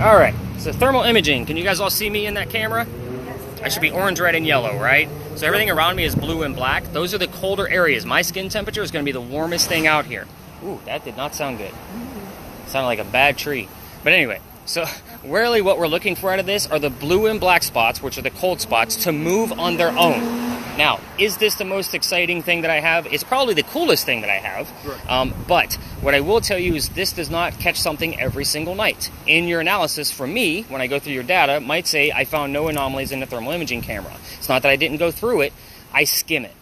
All right, so thermal imaging. Can you guys all see me in that camera? I should be orange, red, and yellow, right? So everything around me is blue and black. Those are the colder areas. My skin temperature is going to be the warmest thing out here. Ooh, that did not sound good. Sounded like a bad tree. But anyway, so really what we're looking for out of this are the blue and black spots, which are the cold spots, to move on their own. Now, is this the most exciting thing that I have? It's probably the coolest thing that I have. Right. But what I will tell you is this does not catch something every single night. In your analysis, from me, when I go through your data, might say I found no anomalies in the thermal imaging camera. It's not that I didn't go through it. I skim it.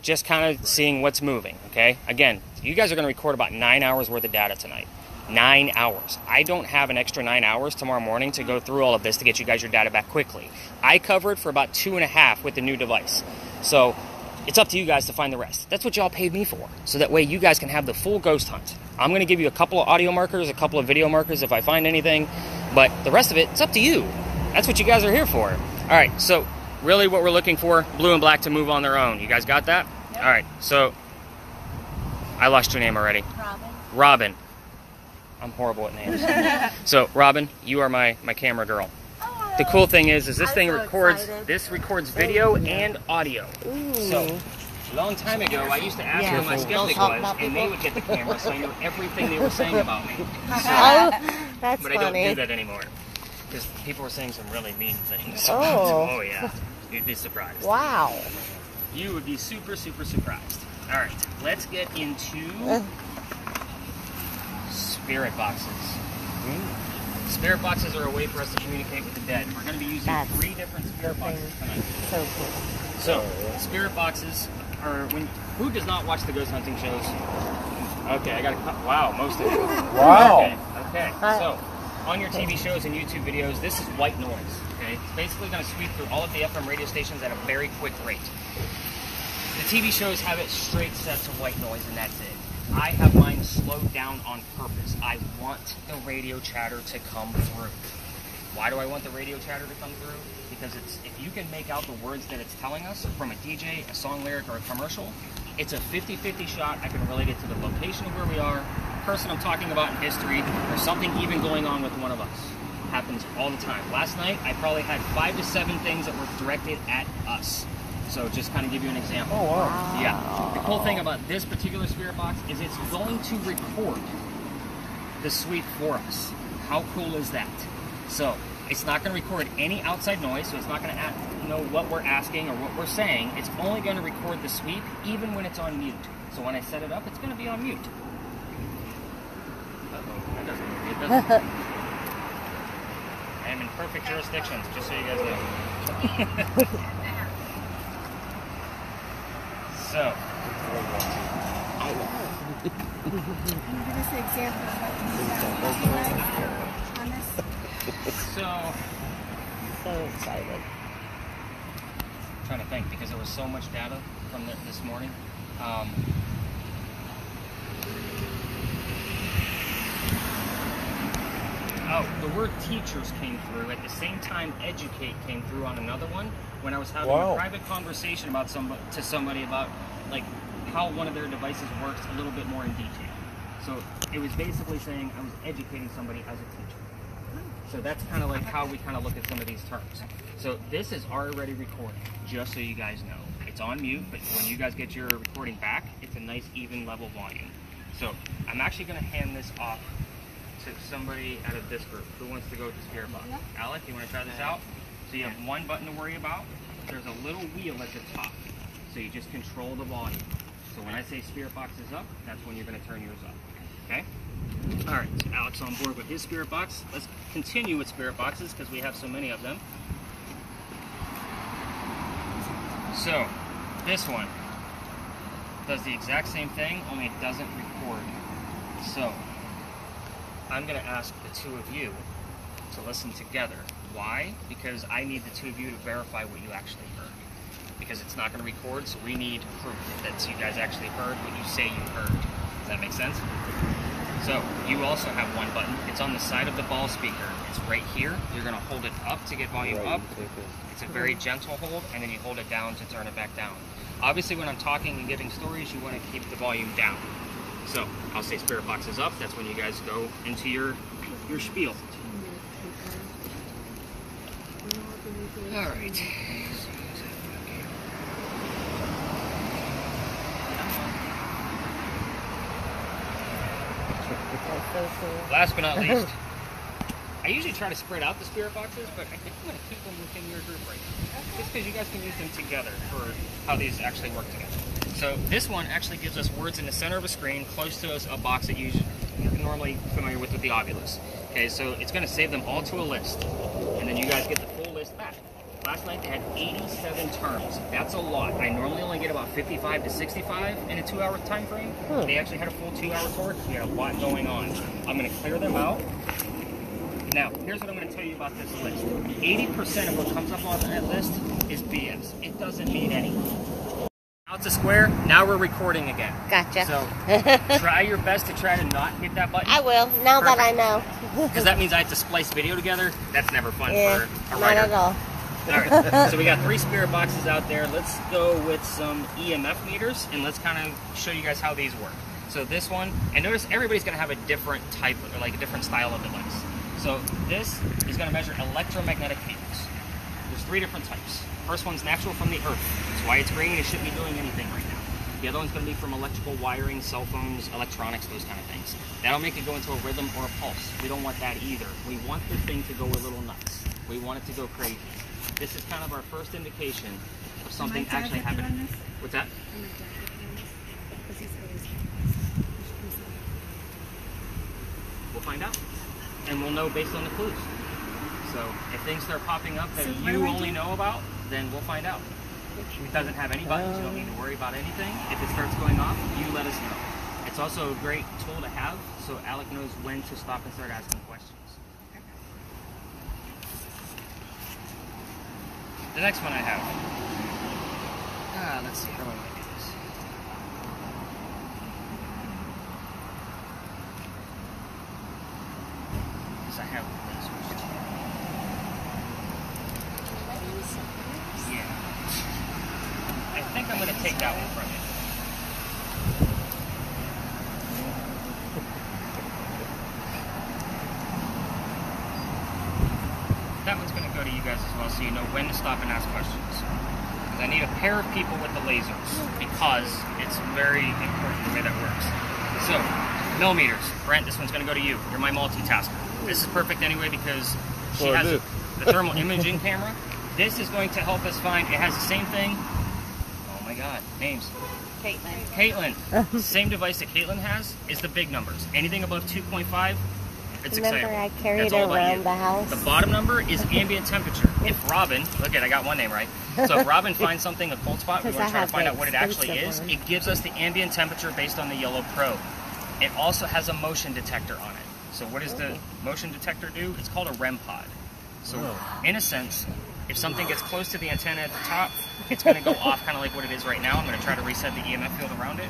Just kind of seeing what's moving, okay? Again, you guys are going to record about 9 hours worth of data tonight. 9 hours. I don't have an extra 9 hours tomorrow morning to go through all of this to get you guys your data back quickly. I covered for about 2.5 with the new device. So it's up to you guys to find the rest. That's what y'all paid me for. So that way you guys can have the full ghost hunt. I'm going to give you a couple of audio markers, a couple of video markers if I find anything. But the rest of it, it's up to you. That's what you guys are here for. All right, so really what we're looking for, blue and black to move on their own. You guys got that? Yep. All right, so I lost your name already. Robin. Robin. I'm horrible at names. So, Robin, you are my camera girl. The cool thing is this thing records, this records video and audio. Ooh. So, a long time ago, I used to ask who my skeptic was, and they would get the camera, so I knew everything they were saying about me. So, that's but funny. I don't do that anymore, because people were saying some really mean things. Oh. Oh, yeah. You'd be surprised. Wow. You would be super, super surprised. All right, let's get into spirit boxes. Spirit boxes are a way for us to communicate with the dead. We're going to be using 3 different spirit boxes tonight. So cool. So, spirit boxes are who does not watch the ghost hunting shows? Okay, I got to cut. Wow, most of you. Wow. Okay. So, on your TV shows and YouTube videos, this is white noise. Okay, it's basically going to sweep through all of the FM radio stations at a very quick rate. The TV shows have it straight set to white noise, and that's it. I have mine slowed down on purpose. I want the radio chatter to come through. Why do I want the radio chatter to come through? Because if you can make out the words that it's telling us from a DJ, a song lyric, or a commercial, it's a 50-50 shot. I can relate it to the location of where we are, the person I'm talking about in history, or something even going on with one of us. Happens all the time. Last night, I probably had 5 to 7 things that were directed at us. So just kind of give you an example. Oh, wow. Yeah. The cool thing about this particular spirit box is it's going to record the sweep for us. How cool is that? So it's not going to record any outside noise, so it's not going to know what we're asking or what we're saying. It's only going to record the sweep even when it's on mute. So when I set it up, it's going to be on mute. Uh-oh, that doesn't look good, does it? I am in perfect jurisdictions, just so you guys know. So, Can you give us an example of what on this? So excited. I'm trying to think because there was so much data from this morning. Oh, the word teachers came through. At the same time, educate came through on another one when I was having a private conversation about somebody about like how one of their devices works a little bit more in detail. So it was basically saying I was educating somebody as a teacher. So that's kind of like how we kind of look at some of these terms. So this is already recording, just so you guys know. It's on mute, but when you guys get your recording back, it's a nice even level volume. So I'm actually going to hand this off to somebody out of this group. Who wants to go with the spirit box? Alec, you want to try this out? So you have one button to worry about. There's a little wheel at the top. So you just control the volume. So when I say spirit box is up, that's when you're going to turn yours up. Okay? Alright, so Alec's on board with his spirit box. Let's continue with spirit boxes because we have so many of them. So, this one does the exact same thing, only it doesn't record. So, I'm going to ask the two of you to listen together. Why? Because I need the two of you to verify what you actually heard. Because it's not going to record, so we need proof that you guys actually heard what you say you heard. Does that make sense? So, you also have one button. It's on the side of the ball speaker. It's right here. You're going to hold it up to get volume up. It's a very gentle hold, and then you hold it down to turn it back down. Obviously, when I'm talking and giving stories, you want to keep the volume down. So, I'll say spirit box is up. That's when you guys go into your spiel. All right. Last but not least, I usually try to spread out the spirit boxes, but I think I'm going to keep them within your group right now. Just because you guys can use them together for how these actually work together. So this one actually gives us words in the center of a screen, close to a box that you're normally familiar with the Ovilus. Okay, so it's going to save them all to a list, and then you guys get the full list back. Last night they had 87 terms. That's a lot. I normally only get about 55 to 65 in a 2-hour time frame. They actually had a full 2-hour tour because we had a lot going on. I'm going to clear them out. Now, here's what I'm going to tell you about this list. 80% of what comes up on that list is BS. It doesn't mean anything. Now it's a square. Now we're recording again. Gotcha. So try your best to try to not hit that button. I will, now that I know. Because that means I have to splice video together. That's never fun Yeah, for a not writer. at all. Alright, so we got 3 spirit boxes out there. Let's go with some EMF meters and let's kind of show you guys how these work. So this one, and notice everybody's going to have a different type, or like a different style of device. So this is going to measure electromagnetic fields. There's 3 different types. First one's natural from the earth. That's why it's green. It shouldn't be doing anything right now. The other one's going to be from electrical wiring, cell phones, electronics, those kind of things. That'll make it go into a rhythm or a pulse. We don't want that either. We want this thing to go a little nuts. We want it to go crazy. This is kind of our first indication of something actually happening. What's that? We'll find out. And we'll know based on the clues. So if things start popping up that you only know about, then we'll find out. It doesn't have any buttons. You don't need to worry about anything. If it starts going off, you let us know. It's also a great tool to have, so Alec knows when to stop and start asking questions. The next one I have. Let's see, how do I want to do this? Because I have lasers too. Yeah. I think I'm going to take that one from you. That one's going to go to you guys as well, so you know when to stop and ask questions. Because I need a pair of people with the lasers, because it's very important the way that works. So, millimeters. Brent, this one's going to go to you. You're my multitasker. This is perfect anyway because she has the thermal imaging camera. This is going to help us find, it has the same thing. Oh my god, names. Caitlin. Same device that Caitlin has is the big numbers. Anything above 2.5, it's Remember, excitable. I carried it around the house. The bottom number is ambient temperature. If Robin, look at, I got one name right. So if Robin finds something, a cold spot, we want to try to find out what it actually is. It gives us the ambient temperature based on the yellow probe. It also has a motion detector on it. So what does the motion detector do? It's called a REM pod. So in a sense, if something gets close to the antenna at the top, it's going to go off kind of like what it is right now. I'm going to try to reset the EMF field around it.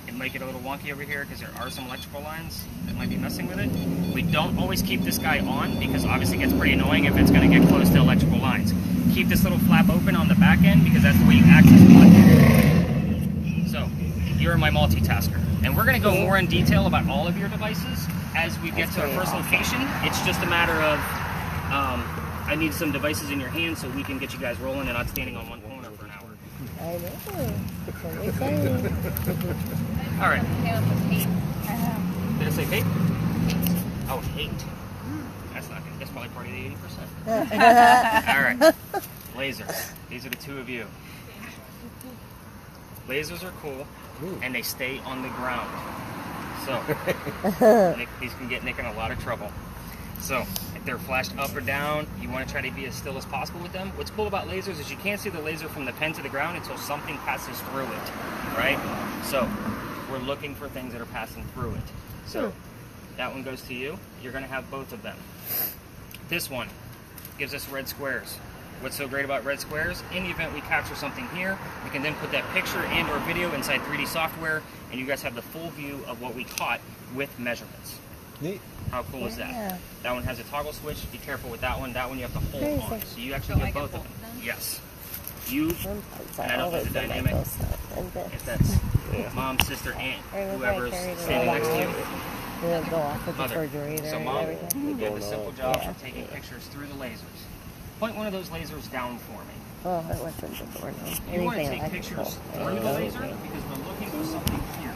It might get a little wonky over here because there are some electrical lines that might be messing with it. We don't always keep this guy on because obviously it gets pretty annoying if it's going to get close to electrical lines. Keep this little flap open on the back end because that's the way you access the button. So, you're my multitasker. And we're going to go more in detail about all of your devices as we get to our first location. It's just a matter of, I need some devices in your hand so we can get you guys rolling and not standing on one corner for an hour. I know. It's really exciting. All right. Did it say hate? Oh, hate. That's not good. That's probably part of the 80%. All right. Lasers. These are the 2 of you. Lasers are cool, and they stay on the ground. So, these can get Nick in a lot of trouble. So, if they're flashed up or down, you want to try to be as still as possible with them. What's cool about lasers is you can't see the laser from the pen to the ground until something passes through it, right? So, we're looking for things that are passing through it. So, that one goes to you. You're going to have both of them. This one gives us red squares. What's so great about red squares? In the event we capture something here, we can then put that picture and or video inside 3D software, and you guys have the full view of what we caught with measurements. Neat. How cool is that? That one has a toggle switch. Be careful with that one. That one you have to hold on. So you actually get both of them. Yes. You, and I don't know the dynamic, if that's mom, sister, aunt, whoever's standing next to you. Go off with the refrigerator. So mom, we did the simple job of taking pictures through the lasers. point one of those lasers down for me. Oh, it wasn't before. No. You want to Anything take electrical. pictures through the laser because we're looking for something here.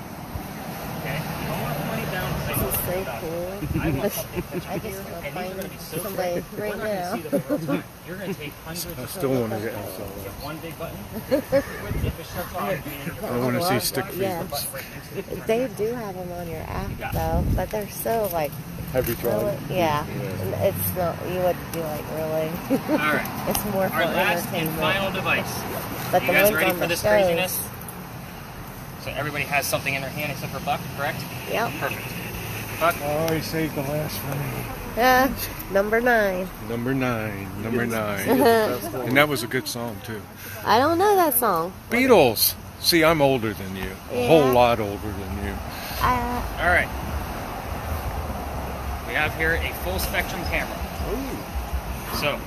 Okay? You don't want to point it down. This is so cool. I want something pictured I just here, want to and these are find going to be so somebody quick, we're right not going to now. see them the whole time. You're going to take hundreds I of still want to get photos. inside. Get one big button. If it shuts off, I want to see stick Yeah. figures. They do have them on your app though, but they're so like. Have you tried? Really, yeah. It's not. You would be like really. All right. It's more for Our last and entertainment. final device. But You the guys ones ready on for the this shows, craziness? So everybody has something in their hand except for Buck, correct? Yep. Perfect. Buck? Oh, he saved the last one. Yeah. Number 9. Number 9. Number 9. And that was a good song, too. I don't know that song. Beatles. See, I'm older than you. A whole lot older than you. All right. We have here a full spectrum camera. So,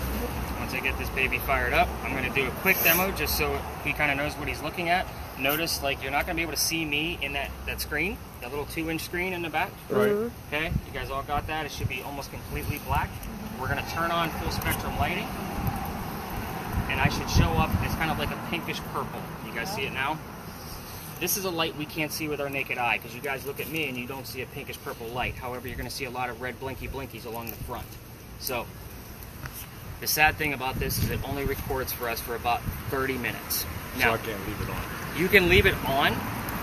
once I get this baby fired up, I'm going to do a quick demo just so he kind of knows what he's looking at. Notice, like, you're not going to be able to see me in that screen, that little 2-inch screen in the back. Right. Okay, you guys all got that? It should be almost completely black. We're going to turn on full spectrum lighting, and I should show up as kind of like a pinkish purple. You guys see it now? This is a light we can't see with our naked eye because you guys look at me and you don't see a pinkish purple light. However, you're going to see a lot of red blinkies along the front. So, the sad thing about this is it only records for us for about 30 minutes. Now, So I can't leave it on. you can leave it on.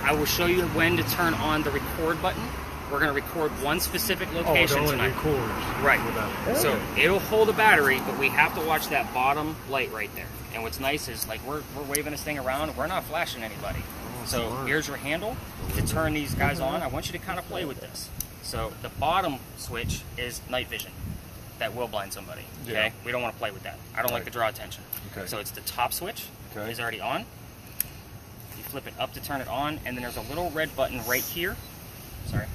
I will show you when to turn on the record button. We're going to record one specific location tonight. records. Right. Without- So it'll hold a battery, but we have to watch that bottom light right there. And what's nice is, like, we're waving this thing around. We're not flashing anybody. So here's your handle to turn these guys on. I want you to kind of play with this. So the bottom switch is night vision. That will blind somebody. Okay. Yeah. We don't want to play with that. I don't like Right. to draw attention. Okay. So it's the top switch. Okay. Is already on. You flip it up to turn it on, and then there's a little red button right here. Sorry.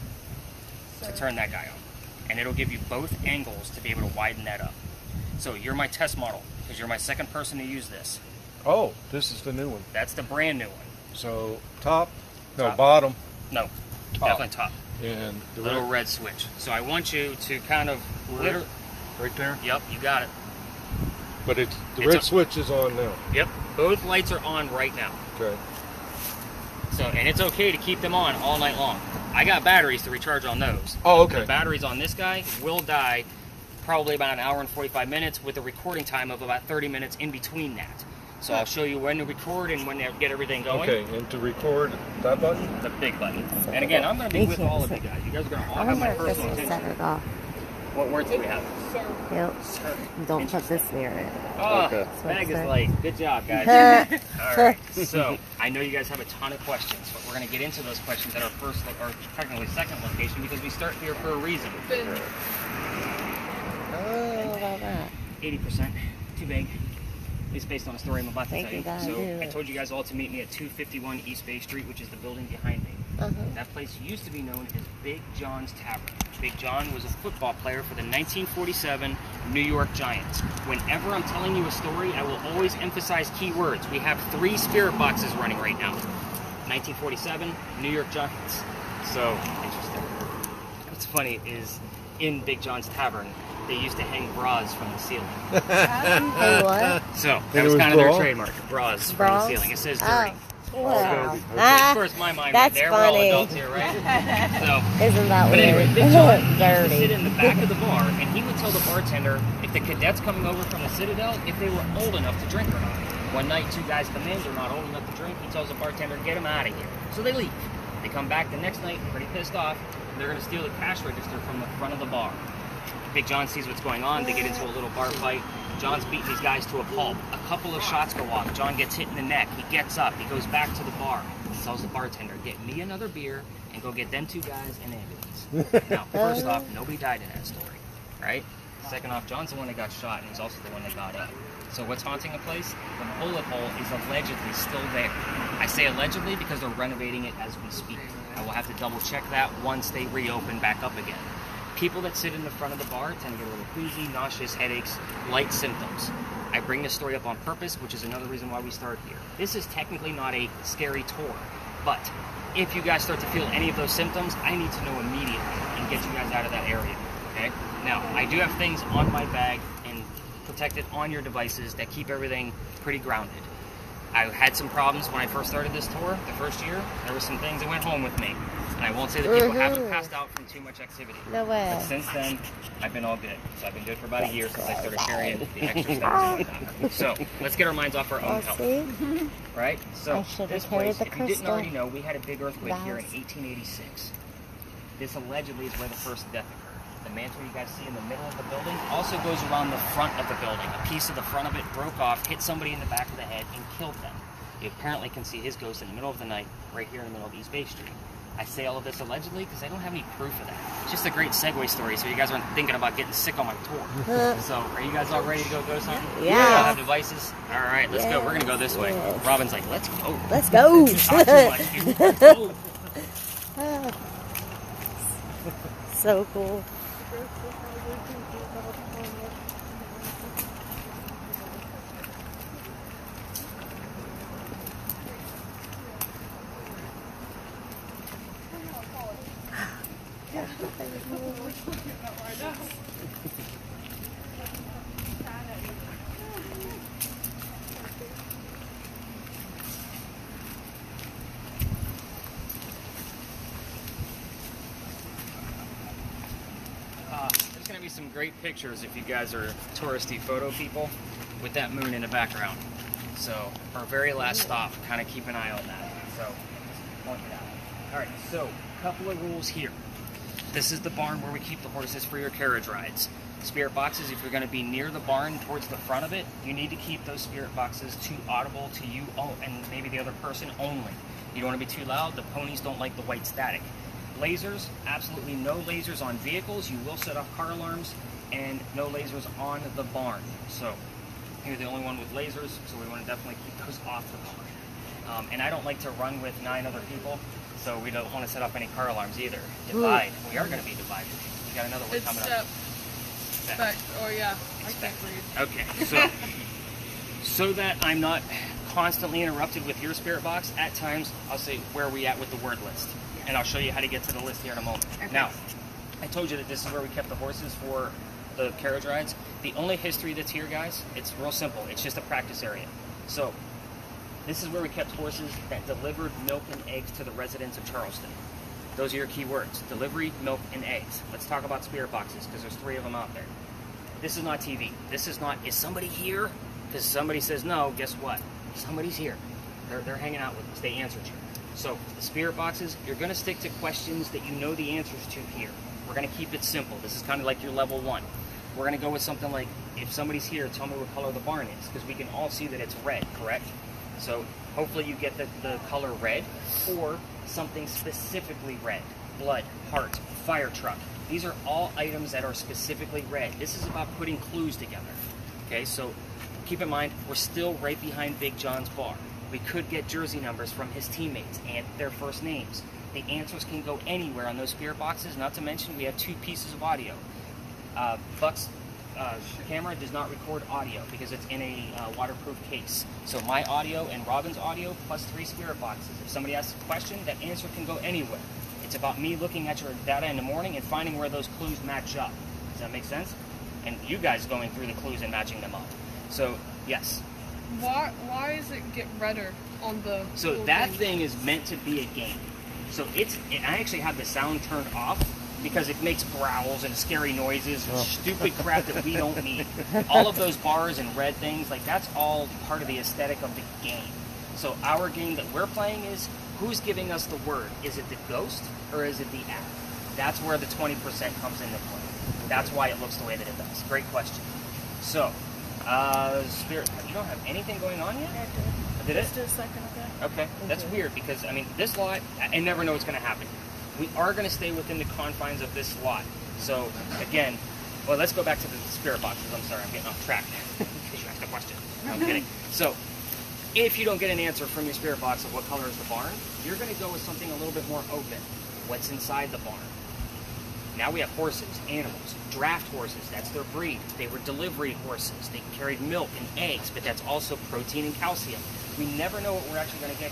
To turn that guy on. And it'll give you both angles to be able to widen that up. So you're my test model, because you're my second person to use this. Oh, this is the new one. That's the brand new one. So, top? No, Top. bottom. No, Top. definitely top. And the Little red switch. So I want you to kind of literally. right there. Yep, you got it. But it's the It's red a- switch is on now. Yep, both lights are on right now. Okay. So, and it's okay to keep them on all night long. I got batteries to recharge on those. Oh, okay. The batteries on this guy will die probably about an hour and 45 minutes with a recording time of about 30 minutes in between that. So I'll show you when to record and when to get everything going. Okay, and to record that button? The big button. And again, I'm going to be with all of you guys. You guys are going to all I have wonder my if this personal will set attention. it off. What words do we have? Yep. Don't put this near it. Oh, Okay. bag is light. Good job, guys. All right. So I know you guys have a ton of questions, but we're going to get into those questions at our first, or technically second location, because we start here for a reason. Oh, about that. 80%. Too big. It's based on a story I'm about to Think tell you. you gotta So do I it. told you guys all to meet me at 251 East Bay Street, which is the building behind me. That place used to be known as Big John's Tavern. Big John was a football player for the 1947 New York Giants. Whenever I'm telling you a story, I will always emphasize key words. We have 3 spirit boxes running right now. 1947, New York Giants. So, interesting. What's funny is, in Big John's Tavern, they used to hang bras from the ceiling. Hey, what? So, And that it was was kind of their bra? trademark. Bras from the Bras? ceiling. It says Oh. dirty. Wow. Of course, my mind right That's there. We're all funny. adults here, right? So, Isn't that but anyway, weird? Big John used to sit Dirty. in the back of the bar, and he would tell the bartender if the cadets coming over from the Citadel, if they were old enough to drink or not. One night, 2 guys come in, they're not old enough to drink. He tells the bartender, get them out of here. So they leave. They come back the next night, pretty pissed off. They're going to steal the cash register from the front of the bar. Big John sees what's going on. They get into a little bar fight. John's beating these guys to a pulp. A couple of shots go off. John gets hit in the neck. He gets up. He goes back to the bar. He tells the bartender, get me another beer and go get them 2 guys an ambulance. Now, first off, nobody died in that story, right? Second off, John's the one that got shot, and he's also the one that got up. So what's haunting the place? The bullet hole is allegedly still there. I say allegedly because they're renovating it as we speak. I will have to double check that once they reopen back up again. People that sit in the front of the bar tend to get a little queasy, nauseous, headaches, light symptoms. I bring this story up on purpose, which is another reason why we start here. This is technically not a scary tour, but if you guys start to feel any of those symptoms, I need to know immediately and get you guys out of that area, okay? Now, I do have things on my bag and protected on your devices that keep everything pretty grounded. I had some problems when I first started this tour, the first year. There were some things that went home with me. And I won't say that people haven't passed out from too much activity. No way. But since then, I've been all good. So I've been good for about a year since I started carrying the extra stuff and whatnot. So let's get our minds off our own health. Right? So this place, if you didn't already know, we had a big earthquake here in 1886. This allegedly is where the first death occurred. The mantle you guys see in the middle of the building also goes around the front of the building. A piece of the front of it broke off, hit somebody in the back of the head, and killed them. You apparently can see his ghost in the middle of the night, right here in the middle of East Bay Street. I say all of this allegedly because I don't have any proof of that. It's just a great segue story, so you guys aren't thinking about getting sick on my tour. So, are you guys all ready to go something? Yeah. You all have devices? All right, let's go. We're going to go this way. Robin's like, let's go. Let's go. Not too much, dude. Let's go. So cool. There's going to be some great pictures if you guys are touristy photo people with that moon in the background. So our very last stop, kind of keep an eye on that. So just point it out. All right, so a couple of rules here. This is the barn where we keep the horses for your carriage rides. Spirit boxes, if you're going to be near the barn towards the front of it, you need to keep those spirit boxes too audible to you and maybe the other person only. You don't want to be too loud. The ponies don't like the white static. Lasers, absolutely no lasers on vehicles. You will set off car alarms, and no lasers on the barn. So you're the only one with lasers, so we want to definitely keep those off the barn. And I don't like to run with 9 other people, so we don't want to set off any car alarms either. Divide. We are going to be divided. We got another one coming up. I can't read. Okay, so that I'm not constantly interrupted with your spirit box, at times I'll say where are we at with the word list, and I'll show you how to get to the list here in a moment. Okay. Now, I told you that this is where we kept the horses for the carriage rides. The only history that's here, guys, it's real simple. It's just a practice area. So this is where we kept horses that delivered milk and eggs to the residents of Charleston. Those are your key words: delivery, milk, and eggs. Let's talk about spirit boxes, because there's 3 of them out there. This is not TV. This is not, is somebody here? Because somebody says no, guess what? Somebody's here. They're hanging out with us. They answered you. So the spirit boxes, you're going to stick to questions that you know the answers to here. We're going to keep it simple. This is kind of like your level 1. We're going to go with something like, if somebody's here, tell me what color the barn is, because we can all see that it's red, correct? So hopefully you get the color red, or something specifically red. Blood, heart, fire truck. These are all items that are specifically red. This is about putting clues together. Okay, so keep in mind, we're still right behind Big John's bar. We could get jersey numbers from his teammates and their first names. The answers can go anywhere on those spirit boxes, not to mention we have 2 pieces of audio. Buck's camera does not record audio because it's in a waterproof case. So my audio and Robin's audio plus 3 spirit boxes. If somebody asks a question, that answer can go anywhere. It's about me looking at your data in the morning and finding where those clues match up. Does that make sense? And you guys going through the clues and matching them up. So, yes. Why does it get redder on the... So that thing is meant to be a game. So I actually have the sound turned off because it makes growls and scary noises and stupid crap that we don't need. All of those bars and red things, like that's all part of the aesthetic of the game. So our game that we're playing is, who's giving us the word? Is it the ghost or is it the app? That's where the 20% comes into play. That's why it looks the way that it does. Great question. So, Spirit, you don't have anything going on yet? Yeah, Did it? Just a second ago. Okay, that's weird because, I mean, this lot, I never know what's going to happen. We are going to stay within the confines of this lot. So, again, well, let's go back to the spirit boxes. I'm sorry, I'm getting off track because you asked a question. No, I'm kidding. So, if you don't get an answer from your spirit box of what color is the barn, you're going to go with something a little bit more open. What's inside the barn? Now we have horses, animals, draft horses, that's their breed. They were delivery horses. They carried milk and eggs, but that's also protein and calcium. We never know what we're actually going to get.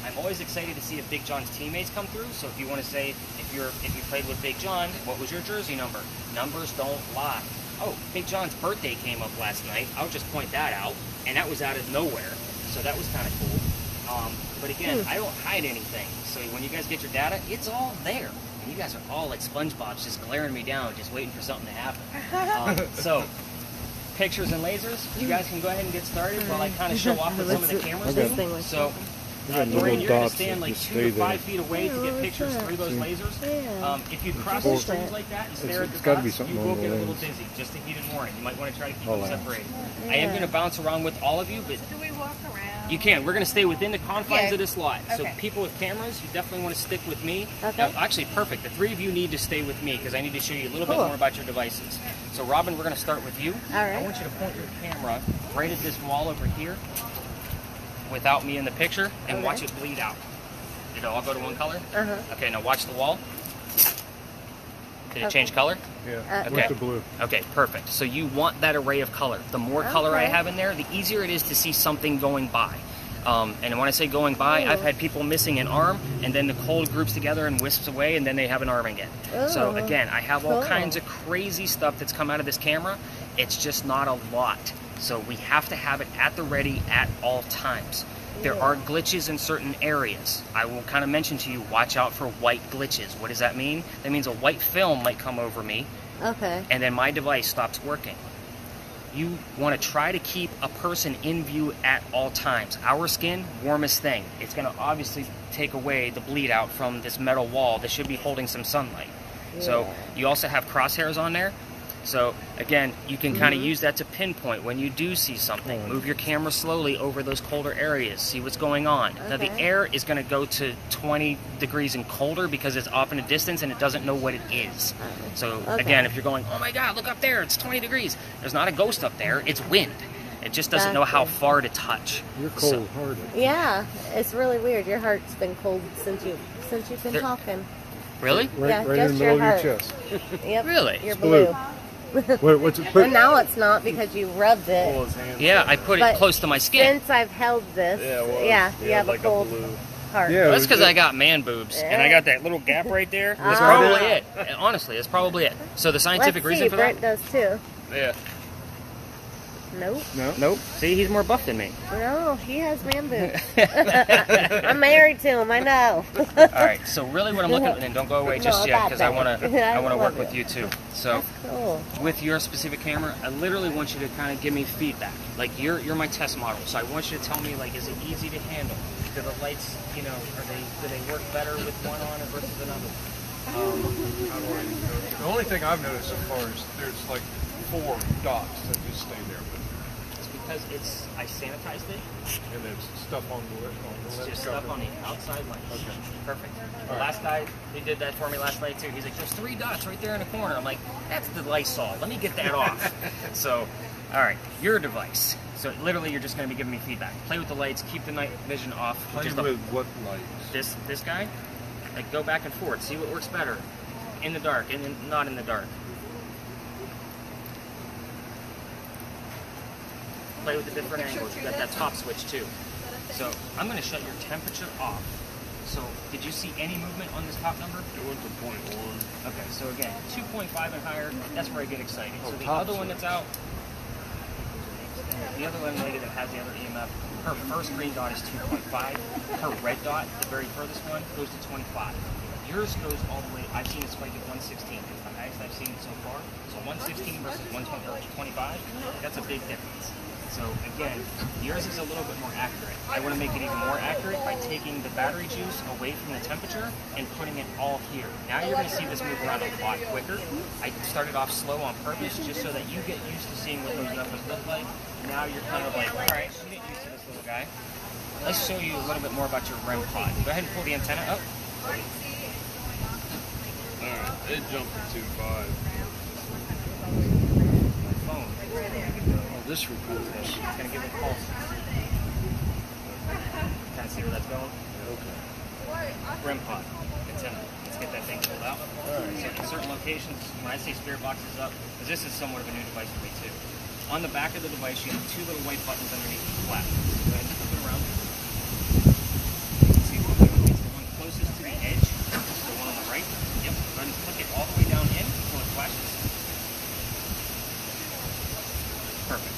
I'm always excited to see if Big John's teammates come through. So if you want to say, if you played with Big John, what was your jersey number? Numbers don't lie. Oh, Big John's birthday came up last night. I'll just point that out, and that was out of nowhere, so that was kind of cool. But again, I don't hide anything, so when you guys get your data, it's all there. And you guys are all like SpongeBob's, just glaring me down, just waiting for something to happen. So, pictures and lasers, you guys can go ahead and get started while I kind of show off what some of the cameras do. So, Doreen, you're going to stand like 2 to 5 feet away to get pictures through those lasers. If you cross the streams like that and stare at the dots, you will get a little dizzy. Just a heated warning. You might want to try to keep them separated. I am going to bounce around with all of you, but Do we walk around? you can. We're going to stay within the confines of this lot. So people with cameras, you definitely want to stick with me. Actually, perfect. The 3 of you need to stay with me because I need to show you a little bit more about your devices. So Robin, we're going to start with you. I want you to point your camera right at this wall over here without me in the picture and watch it bleed out. Did it all go to one color? Okay, now watch the wall. Did it change color? Yeah, Okay. with the blue. Okay, perfect. So you want that array of color. The more color I have in there, the easier it is to see something going by. And when I say going by, I've had people missing an arm, and then the cold groups together and wisps away, and then they have an arm again. So again, I have all kinds of crazy stuff that's come out of this camera. It's just not a lot. So we have to have it at the ready at all times. There are glitches in certain areas. I will kind of mention to you, watch out for white glitches. What does that mean? That means a white film might come over me, and then my device stops working. You want to try to keep a person in view at all times. Our skin, warmest thing. It's going to obviously take away the bleed out from this metal wall that should be holding some sunlight. So you also have crosshairs on there. So again, you can kind of use that to pinpoint when you do see something. Move your camera slowly over those colder areas, see what's going on. Now the air is going to go to 20 degrees and colder because it's off in a distance and it doesn't know what it is. So again, if you're going, oh my God, look up there, it's 20 degrees. There's not a ghost up there, it's wind. It just doesn't know how far to touch. You're cold-hearted. Yeah, it's really weird. Your heart's been cold since you've been talking. Really? Right in the middle of your chest. Yep. Really? You're blue. What's it? But now it's not because you rubbed it. Yeah, I put it close to my skin. Since I've held this, you have a cold heart. Yeah, That's because I got man boobs, and I got that little gap right there. That's probably it. Honestly, that's probably it. So the scientific reason for that? Brent does too. Yeah. Nope. Nope. See, he's more buff than me. No, he has man boobs. I'm married to him. I know. All right. So really, what I'm looking at, and don't go away just yet, because I want to work with you too. So with your specific camera, I literally want you to kind of give me feedback. Like you're my test model, so I want you to tell me, like, is it easy to handle? Do the lights, do they work better with one on versus another? The only thing I've noticed so far is there's like 4 dots that just stay there. Because I sanitized it. And it's stuff on the lip. It's just stuff on the outside lights. Okay. Perfect. The last guy, he did that for me last night too. He's like, there's 3 dots right there in the corner. I'm like, that's the Lysol. Let me get that off. So, all right, your device. So literally, you're just going to be giving me feedback. Play with the lights. Keep the night vision off. Play with what lights? This guy. Like, go back and forth. See what works better. In the dark and not in the dark. Play with the different angles. You got that top switch too. So I'm going to shut your temperature off. So did you see any movement on this top number? It went to 0.1. Okay, so again, 2.5 and higher, that's where I get excited. So the other one that's out, the other one lady that has the other EMF, her first green dot is 2.5. Her red dot, the very furthest one, goes to 25. Yours goes all the way, I've seen it spike at 116. It's the highest I've seen it so far. So 116 versus 125, that's a big difference. So again, yours is a little bit more accurate. I want to make it even more accurate by taking the battery juice away from the temperature and putting it all here. Now you're going to see this move around a lot quicker. I started off slow on purpose just so that you get used to seeing what those numbers look like. Now you're kind of like, all right, you get used to this little guy. Let's show you a little bit more about your REM pod. Go ahead and pull the antenna up. Alright, it jumped to 2.5. My phone. This records. It's going to give it a pulse. Kind of see where that's going? Okay. REM pod, antenna. Let's get that thing pulled out. Alright. So in certain locations, when I say spirit box is up, because this is somewhat of a new device for me too. On the back of the device, you have 2 little white buttons underneath the flap. Go ahead and flip it around. See what it's the one closest to the edge. This is the one on the right. Yep. Go ahead and click it all the way down in until it flashes. Perfect.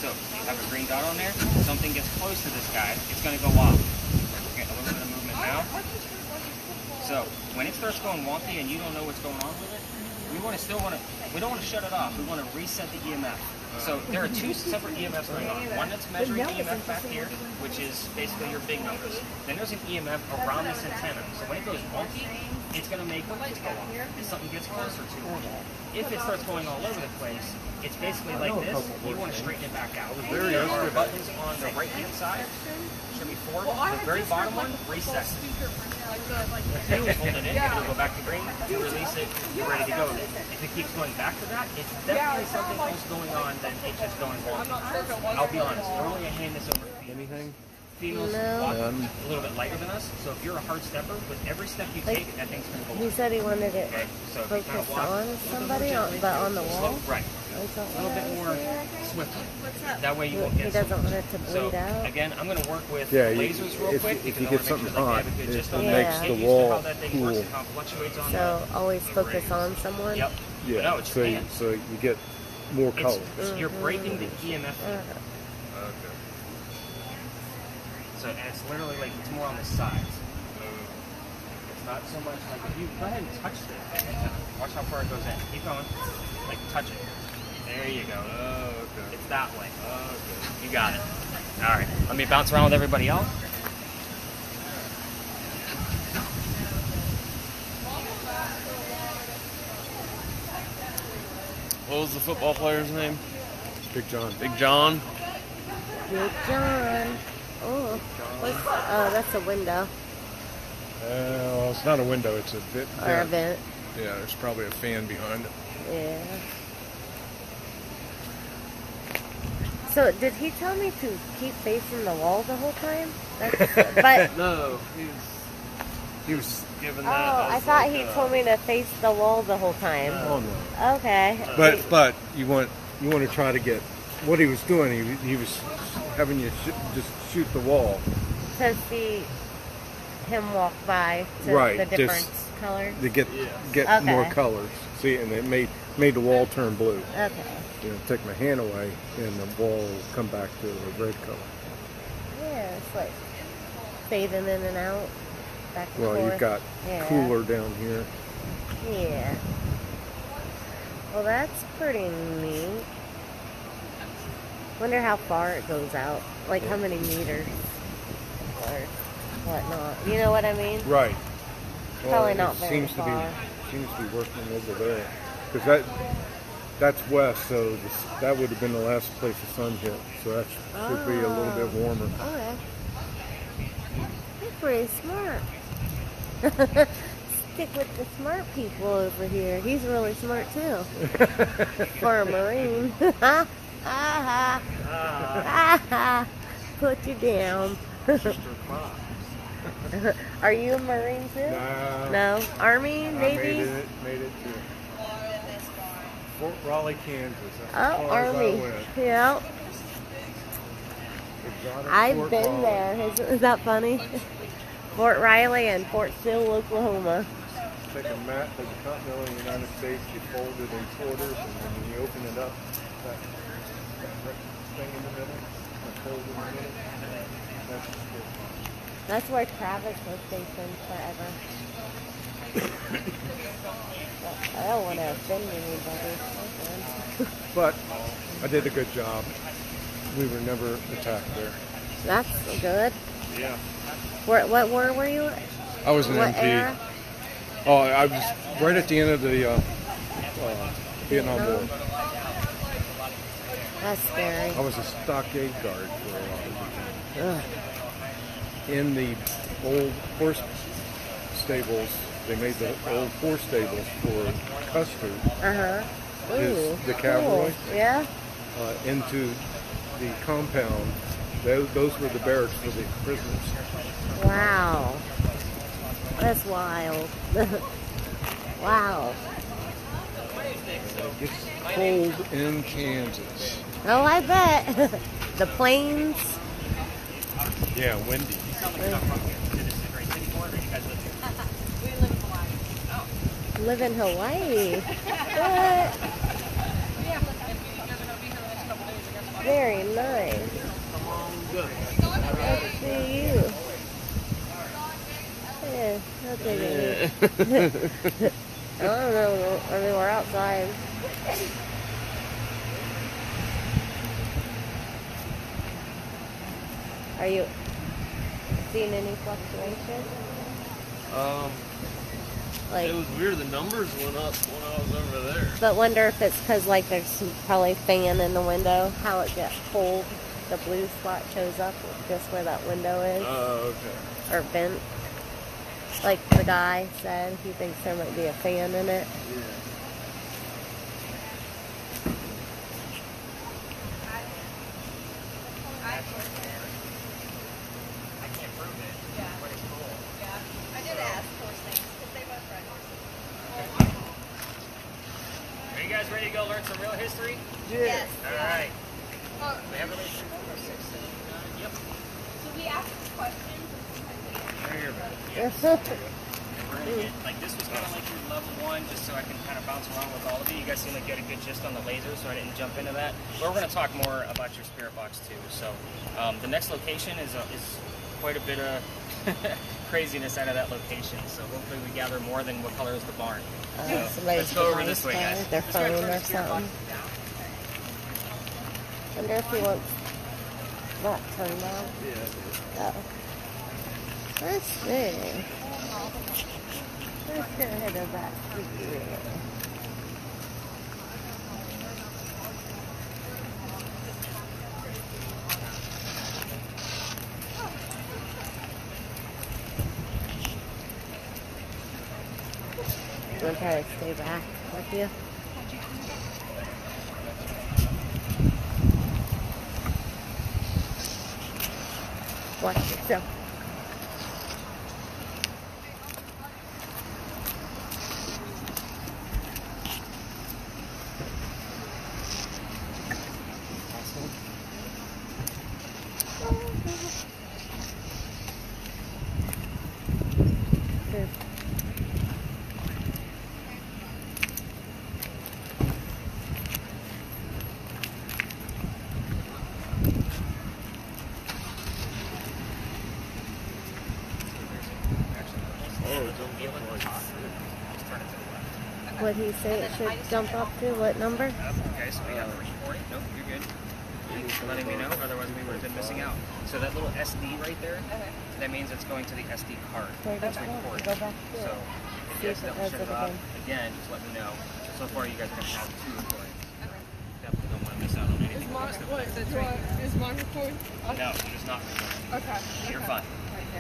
So you have a green dot on there. Something gets close to this guy, it's going to go off. We're getting a little bit of movement now. So when it starts going wonky and you don't know what's going on with it, we don't want to shut it off. We want to reset the EMF. So there are two separate EMFs going on. One that's measuring EMF back here, which is basically your big numbers. Then there's an EMF around this antenna. So when it goes wonky, it's going to make the lights go off if something gets closer to it. If it starts going all over the place, it's basically like this. You want to straighten it back out. There are buttons on the right-hand side. Should be four. The very bottom one, reset. Hold it in, it'll go back to green. You release it, you're ready to go. If it keeps going back to that, it's definitely something else going on than it just going wrong. I'll be honest, normally I hand this over to females. Anything? Females walk a little bit lighter than us, so if you're a hard stepper, with every step you take, that thing's going to go. He said he wanted it so focused on somebody, but on the wall. Right. A little bit more swift. That way you won't get. He doesn't want it to bleed out. Again, I'm going to work with lasers real quick. If you get something hot, it makes the wall cool. So always focus on someone. Yep. Yeah. No, so you get more color. You're breaking the EMF. Okay. So and it's literally like it's more on the sides. It's not so much like if you go ahead and touch this. Watch how far it goes in. Keep going. Like touch it. There you go. Oh, okay. It's that way. Oh, okay. You got it. All right. Let me bounce around with everybody else. What was the football player's name? Big John. Big John. Big John. Oh, that's a window. Well, it's not a window. It's a vent. Or a vent. Yeah, there's probably a fan behind it. Yeah. So did he tell me to keep facing the wall the whole time? But No, he was giving that. I thought he told me to face the wall the whole time. Oh no. Okay. But you want to try to get what he was doing. He was having you just shoot the wall To see him walk by to Right, the different just colors. to get Okay. more colors. See, and it made the wall turn blue. Okay. You know, take my hand away, and the wall will come back to a red color. Yeah, it's like fading in and out, back and Well, forth. you've got cooler down here. Yeah. Well, that's pretty neat. Wonder how far it goes out. Like how many meters or whatnot. You know what I mean? Right. Probably Well, not it very seems far. to be working over there, because that's west, so that would have been the last place the sun hit. So that should be a little bit warmer. Okay. You're pretty smart. Stick with the smart people over here. He's really smart too. For a Marine. Put you down. Are you a Marine too? No. Army? Navy? Made it to Fort Raleigh, Kansas. That's Oh, as far as I Army. went. Yeah. Exotic I've Fort been Raleigh. there. Is that funny? Fort Riley and Fort Sill, Oklahoma. Take a map of the continental United States, you fold it in quarters, and then when you open it up, that thing in the middle, that fold in the middle, that's just it. That's where Travis was stationed forever. I don't want to offend anybody. But I did a good job. We were never attacked there. That's good. Yeah. What war were you? I was an What MP. era? Oh, I was right at the end of the Vietnam War. That's scary. I was a stockade guard for a lot of the time. Ugh. In the old horse stables, they made the old horse stables for Custer, Ooh, the cavalry. cool. Yeah? Into the compound. Those were the barracks for the prisoners. Wow. That's wild. Wow. It gets cold in Kansas. Oh, I bet. The plains. Yeah, windy. Live in Hawaii. What? Very nice. Let's see you. Yeah, I'll take it. I don't know. I mean, we're outside. Are you seeing any fluctuation? Like, it was weird. The numbers went up when I was over there. but wonder if it's because like there's some probably fan in the window, how it gets pulled. The blue spot shows up just where that window is, Oh, okay. or vent. Like the guy said, he thinks there might be a fan in it. Yeah. Are you guys ready to go learn some real history? Yes. All right. We have relation 4, 6, 7, 9. Yep. So we ask questions. You're ready. Yes. And we're gonna get, like, this was kind of like your level 1, just so I can kind of bounce around with all of you. You guys seem like you had a good gist on the laser, so I didn't jump into that. But we're gonna talk more about your spirit box too. So the next location is quite a bit of craziness out of that location. So hopefully we gather more than what color is the barn. So let's go over this way, guys. Their Let's try to phone turn or the spirit something. boxes down. Wonder if he wants that turned on. Yeah. Oh. Let's see. Let's go ahead of that. I'm gonna try to stay back with you. Watch yourself. What he say it should jump up to? What number? Okay, so we have recording. Nope, you're good. Thanks for letting me know, otherwise we would have been missing out. So that little SD right there, that means it's going to the SD card. That's recording. Go back to So it. if See you if guys it double does shut it it off again. again, just let me know. So far you guys are going to have 2 recordings. Definitely don't want to miss out on anything. Is mine recording? No, it is not recording. Okay. You're fine.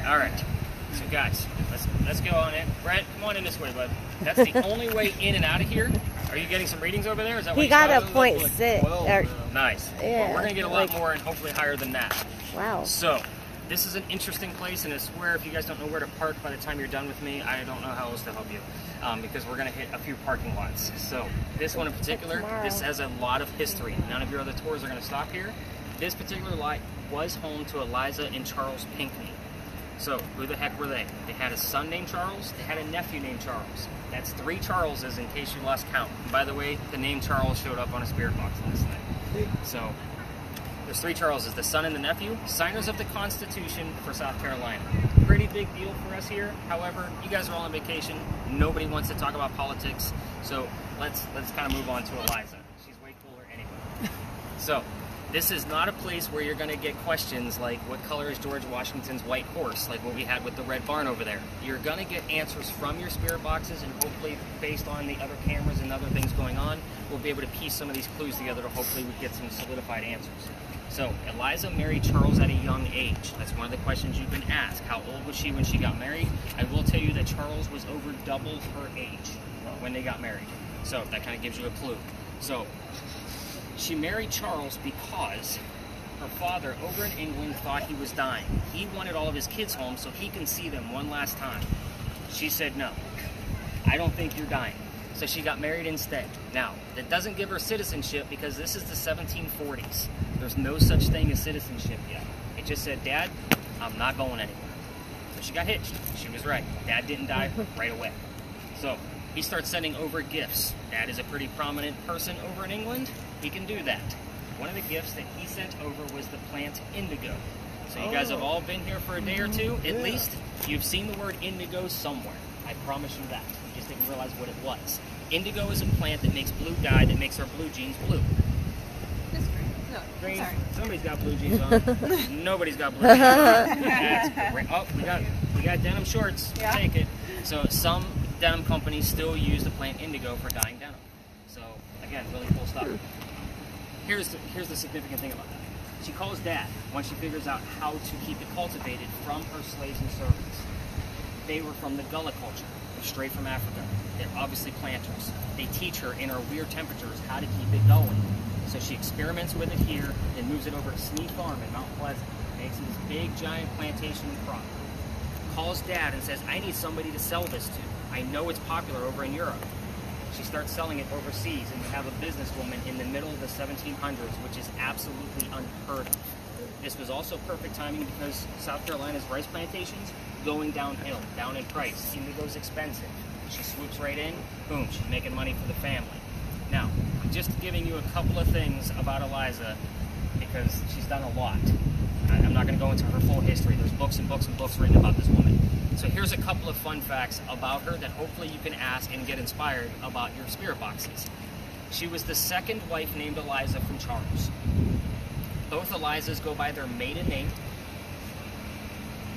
All right. So guys, let's go on in. Brent, come on in this way, bud. That's the only way in and out of here. Are you getting some readings over there? Is that what He you got saw? a .6. Or, Nice. Yeah, Well, we're gonna get a lot like- more and hopefully higher than that. wow. So, this is an interesting place, and I swear if you guys don't know where to park by the time you're done with me, I don't know how else to help you, because we're gonna hit a few parking lots. So, this one in particular, tomorrow. this has a lot of history. None of your other tours are gonna stop here. This particular lot was home to Eliza and Charles Pinckney. So, who the heck were they? They had a son named Charles, they had a nephew named Charles. That's 3 Charleses in case you lost count. And by the way, the name Charles showed up on a spirit box in this thing. So, there's 3 Charleses, the son and the nephew, signers of the Constitution for South Carolina. Pretty big deal for us here. However, you guys are all on vacation. Nobody wants to talk about politics. So, let's kind of move on to Eliza. She's way cooler anyway. So, this is not a place where you're going to get questions like, what color is George Washington's white horse, like what we had with the red barn over there. You're going to get answers from your spirit boxes, and hopefully, based on the other cameras and other things going on, we'll be able to piece some of these clues together to hopefully we get some solidified answers. So, Eliza married Charles at a young age. That's one of the questions you've been asked. How old was she when she got married? I will tell you that Charles was over double her age when they got married. So, that kind of gives you a clue. So, she married Charles because her father over in England thought he was dying. He wanted all of his kids home so he can see them one last time. She said, no, I don't think you're dying. So she got married instead. Now, that doesn't give her citizenship because this is the 1740s. There's no such thing as citizenship yet. It just said, Dad, I'm not going anywhere. So she got hitched. She was right. Dad didn't die right away. So he starts sending over gifts. Dad is a pretty prominent person over in England. He can do that. One of the gifts that he sent over was the plant indigo. So you guys have all been here for a day or two, at least. You've seen the word indigo somewhere. I promise you that. You just didn't realize what it was. Indigo is a plant that makes blue dye that makes our blue jeans blue. This green. No, Green. sorry. Somebody's got blue jeans on. Nobody's got blue jeans on. That's great. Oh, we got denim shorts. Yeah. Take it. So some denim companies still use the plant indigo for dyeing denim. So again, really cool stuff. Here's the significant thing about that. She calls Dad once she figures out how to keep it cultivated from her slaves and servants. They were from the Gullah culture, straight from Africa. They're obviously planters. They teach her in our weird temperatures how to keep it going. So she experiments with it here and moves it over to Sneed Farm in Mount Pleasant. Makes this big giant plantation and crop. Calls Dad and says, I need somebody to sell this to. I know it's popular over in Europe. She starts selling it overseas, and you have a businesswoman in the middle of the 1700s, which is absolutely unheard of. This was also perfect timing because South Carolina's rice plantations going downhill, down in price. Indigo's expensive. She swoops right in, boom, she's making money for the family. Now, I'm just giving you a couple of things about Eliza because she's done a lot. I'm not going to go into her full history. There's books and books and books written about this woman. So here's a couple of fun facts about her that hopefully you can ask and get inspired about your spirit boxes. She was the second wife named Eliza from Charles. Both Elizas go by their maiden name.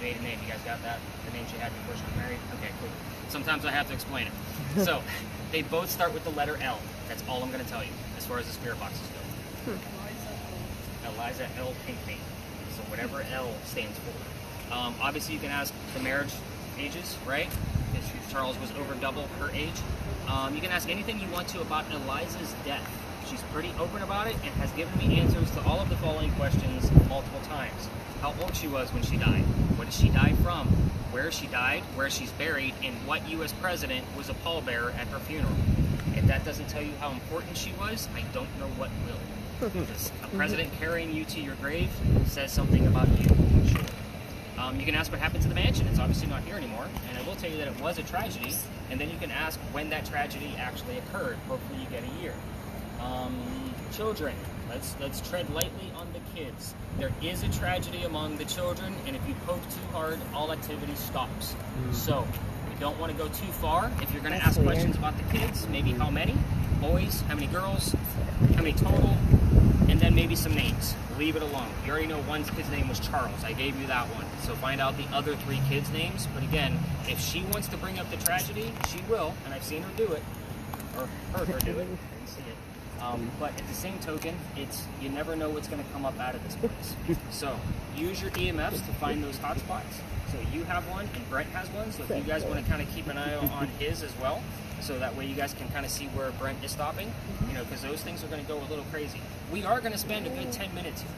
Maiden name, you guys got that? The name she had before she was married? Okay, cool. Sometimes I have to explain it. So, they both start with the letter L. That's all I'm going to tell you as far as the spirit boxes go. Eliza L. Pinkney. So whatever L stands for. Obviously, you can ask the marriage ages, right? Because Charles was over double her age. You can ask anything you want to about Eliza's death. She's pretty open about it and has given me answers to all of the following questions multiple times. How old she was when she died, what did she die from, where she died, where she's buried, and what U.S. president was a pallbearer at her funeral. If that doesn't tell you how important she was, I don't know what will. Because a president carrying you to your grave says something about you, for sure. You can ask what happened to the mansion. It's obviously not here anymore. And I will tell you that it was a tragedy. And then you can ask when that tragedy actually occurred. Hopefully you get a year. Children. Let's tread lightly on the kids. There is a tragedy among the children, and if you poke too hard, all activity stops. So we don't want to go too far. If you're going to ask questions about the kids, maybe how many boys, how many girls, how many total, and then maybe some names. Leave it alone. You already know one kid's name was Charles. I gave you that one. So find out the other 3 kids' names. But again, if she wants to bring up the tragedy, she will, and I've seen her do it, or heard her do it. I didn't see it. But at the same token, you never know what's going to come up out of this place. So use your EMFs to find those hot spots. So you have one, and Brent has one. So if you guys want to kind of keep an eye on his as well, so that way you guys can kind of see where Brent is stopping, you know, because those things are going to go a little crazy. We are going to spend a good 10 minutes here,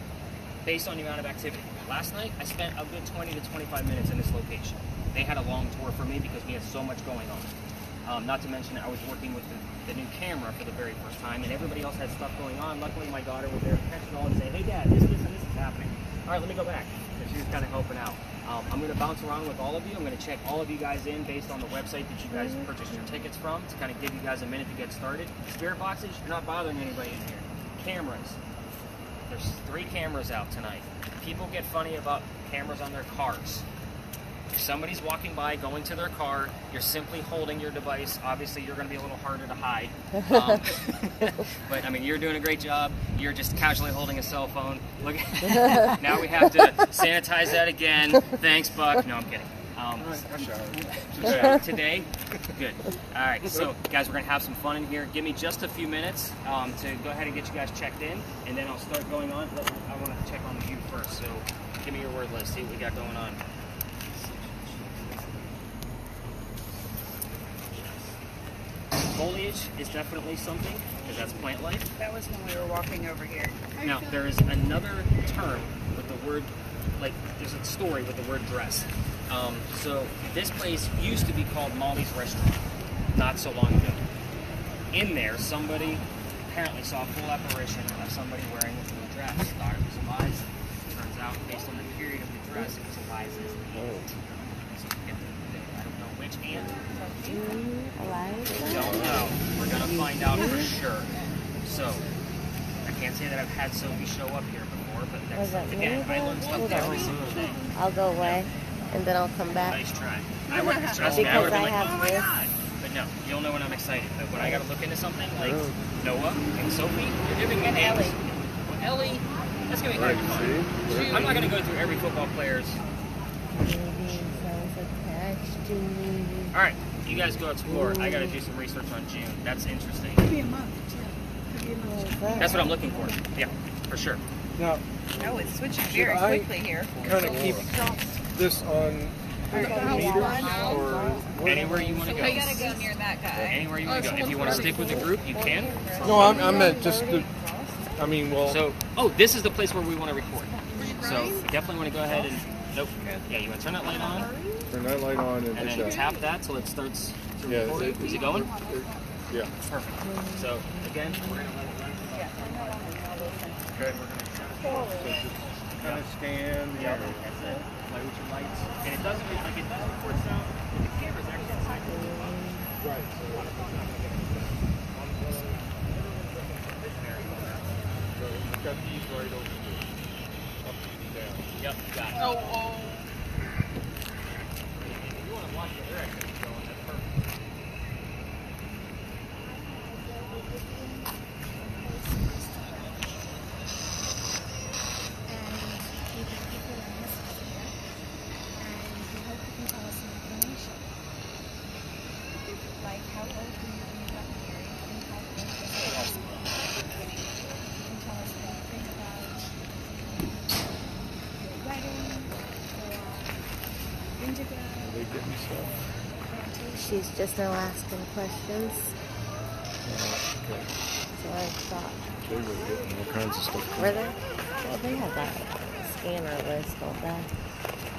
based on the amount of activity. Last night, I spent a good 20 to 25 minutes in this location. They had a long tour for me because we had so much going on. Not to mention, I was working with the new camera for the very first time, and everybody else had stuff going on. Luckily, my daughter was there to catch it all and say, hey, Dad, this, and this is happening. All right, let me go back. So she was kind of helping out. I'm going to bounce around with all of you. I'm going to check all of you guys in based on the website that you guys purchased your tickets from to kind of give you guys a minute to get started. Spirit boxes, you're not bothering anybody in here. Cameras. There's 3 cameras out tonight. People get funny about cameras on their cars. If somebody's walking by, going to their car, you're simply holding your device. Obviously, you're going to be a little harder to hide. But, I mean, you're doing a great job. You're just casually holding a cell phone. Look, now we have to sanitize that again. Thanks, Buck. No, I'm kidding. Today? Good. All right, so, guys, we're going to have some fun in here. Give me just a few minutes to go ahead and get you guys checked in, and then I'll start going on. I want to check on you first, so give me your word list. See what we got going on. Foliage is definitely something, because that's plant life. That was when we were walking over here. Now, there is another term with the word, like, there's a story with the word dress. So, this place used to be called Molly's Restaurant, not so long ago. In there, somebody apparently saw a full apparition of somebody wearing a blue dress. Thought it was Eliza. Turns out, based on the period of the dress, it was Eliza's aunt. So, I don't know which aunt. Don't know. We're gonna find out for sure. So, I can't say that I've had Sophie show up here before, but Was that's, that again, me I learn then? stuff Hold every on. single day. I'll go away, and then I'll come back. Nice try. I would, trust me, I would Because have been I like, have oh my this. god. But no, you'll know when I'm excited. But when I gotta look into something like Noah and Sophie, you're giving me names. Ellie, that's gonna be Right, great fun. see? I'm not gonna go through every football player's. Alright, you guys go explore. I gotta do some research on June. That's interesting. Could be a month, too. Could be a month. That's what I'm looking for. Yeah, for sure. Now, Oh, it's switching Should very I quickly here. kind of keep this on the meter, or what? Anywhere you want to go. You gotta go near that guy. Anywhere you want to go. If you want to stick with the group, you can. No, I meant just the. I mean, well. So, oh, this is the place where we want to record. So, you definitely want to go ahead and. Nope. Yeah, you want to turn that light on, turn that light on and and hit then that. tap that till it starts to Yeah, record. Is it going? Yeah. Perfect. So, again, we're going to let it run. Okay. So just kind of scan. Yeah, that's it. Play with your lights. And it doesn't record sound. The camera's actually inside the phone. Right. So you've got these right over here. Up and down. Yep, got it. Oh, If you want to watch the direction it's going, that's perfect. Like how old were you when you got married, and how old was your husband? You can tell us anything about your wedding or indigo. They get me stuff. She's just now asking questions, Okay. so I thought, They were getting all kinds of stuff. were they? Well, they have that scanner list, don't they?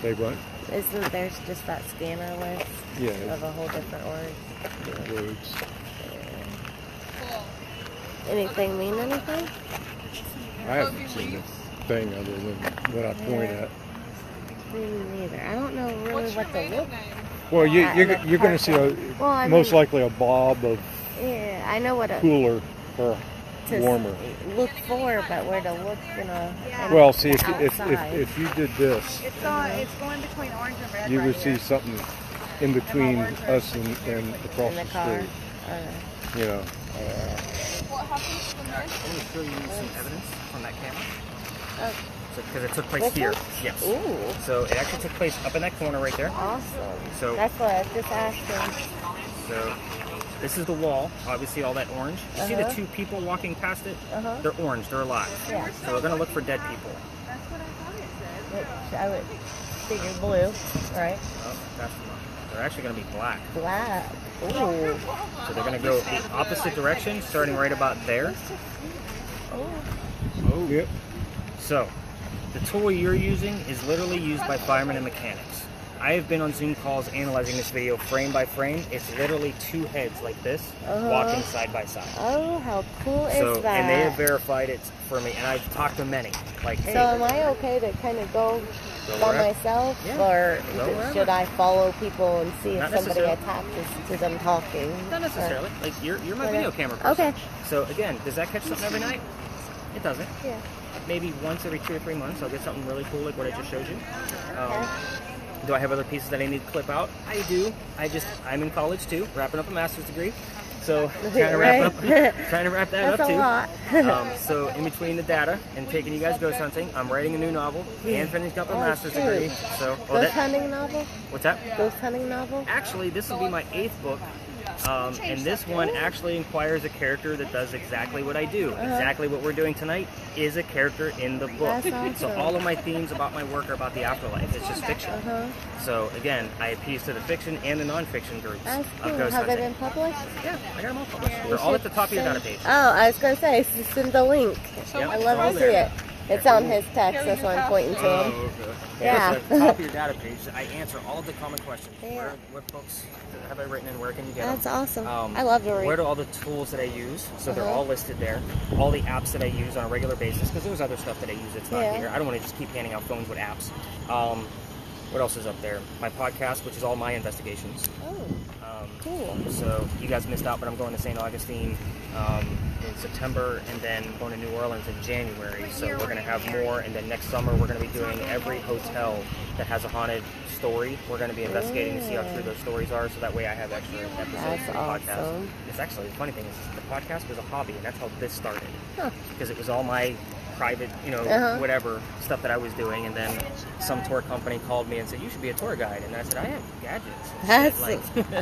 They what? Isn't there just that scanner list Yeah. of a whole different word? Words. Anything mean anything? I haven't seen a thing other than what I point at. Me neither. I don't know really what's your what to maiden look. name? Well, in you're the going to see park. Well, I most mean, likely a blob of yeah, I know what to cooler or warmer. look for, but where to look, you know. and Well, see, if outside. you did this, It's going between orange and red you right would here. see something in between us and across in the the car. street. You know. What happens to the I'm going to show you some evidence from that camera. Oh, Because it took place this here. one? Yes. Ooh, So it actually took place up in that corner right there. awesome. So, That's what I was just asking. so this is the wall. Obviously, all that orange. You see the Uh-huh. two people walking past it? Uh-huh. They're orange. They're alive. Yeah, So we're going to look for dead people. That's what I thought it said. which I would figure blue, right? Oh, that's wrong. They're actually going to be black. Black. Ooh. So they're going to go the opposite direction, starting right about there. Oh, yep. So, the tool you're using is literally used by firemen and mechanics. I have been on Zoom calls analyzing this video frame by frame. It's literally two heads like this, walking side by side. Oh, how cool So, is that? and they have verified it for me, and I've talked to many. Like, hey, So am I okay to kind of go Go by wherever. myself, Yeah. or Go wherever. should I follow people and see Not if somebody necessarily. attaches to them talking? not necessarily. Like, you're my Okay. video camera person. Okay. So, again, does that catch something every night? It doesn't. Yeah. Maybe once every 2 or 3 months, I'll get something really cool like what I just showed you. Okay. Do I have other pieces that I need to clip out? I do. I'm in college too, wrapping up a master's degree. So trying to wrap that That's up a too. lot. So in between the data and taking you guys ghost hunting, I'm writing a new novel and finishing up a Oh, master's shoot. degree. So Ghost hunting novel? what's that? Ghost hunting novel? Actually, this will be my 8th book. And this one actually inquires a character that does exactly what I do. Exactly what we're doing tonight is a character in the book. That's awesome. So all of my themes about my work are about the afterlife. It's just fiction. So again, I appeal to the fiction and the non-fiction groups That's of cool. ghost Have they hunting. been published? Yeah, I got them all published. They're all at the top of your data page. Oh, I was going to say, send the link. Yep, I they're love all to see there. it. It's on his text, that's why I'm pointing to him. okay. Yeah. So at the top of your data page, I answer all of the common questions. Yeah. What books have I written and where can you get them? That's awesome. I love to read. Where do all the tools that I use? So they're Uh-huh. all listed there. All the apps that I use on a regular basis, because there's other stuff that I use that's not Yeah. here. I don't want to just keep handing out phones with apps. what else is up there? My podcast, which is all my investigations. Oh, cool. So you guys missed out, but I'm going to St. Augustine in September, and then going to New Orleans in January. So we're going to have more, and then next summer we're going to be doing every hotel that has a haunted story. We're going to be investigating to see how true those stories are, so that way I have extra episodes That's for the podcast. awesome. It's actually, the funny thing is the podcast was a hobby, and that's how this started. Huh. Because it was all my private, whatever stuff that I was doing, and then some tour company called me and said, you should be a tour guide, and I said, I have gadgets. That's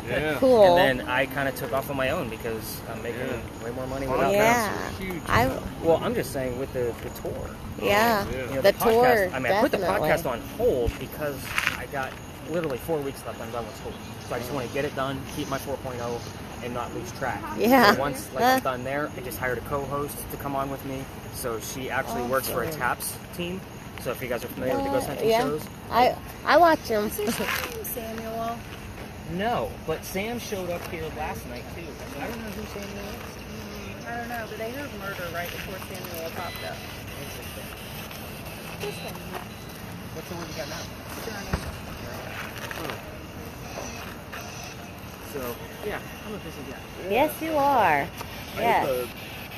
Yeah. cool. And then I kind of took off on my own because I'm making way more money without them. Yeah. Well, I'm just saying with the tour. Yeah. Yeah. You know, The podcast, tour, I mean, I put the definitely. podcast on hold because I got literally 4 weeks left. I'm done with school. So I just want to get it done, keep my 4.0, and not lose track. Yeah. So once I'm done there, I just hired a co-host to come on with me. So she actually works for a Awesome. TAPS team. So if you guys are familiar with the ghost hunting Yeah. shows. I watch them. Samuel. No, but Sam showed up here last night too. I don't know who Samuel is. I don't know, but they heard murder right before Samuel popped up. Interesting. What's the word you got now? So, yeah, I'm a busy guy. Yes, you are. Yes.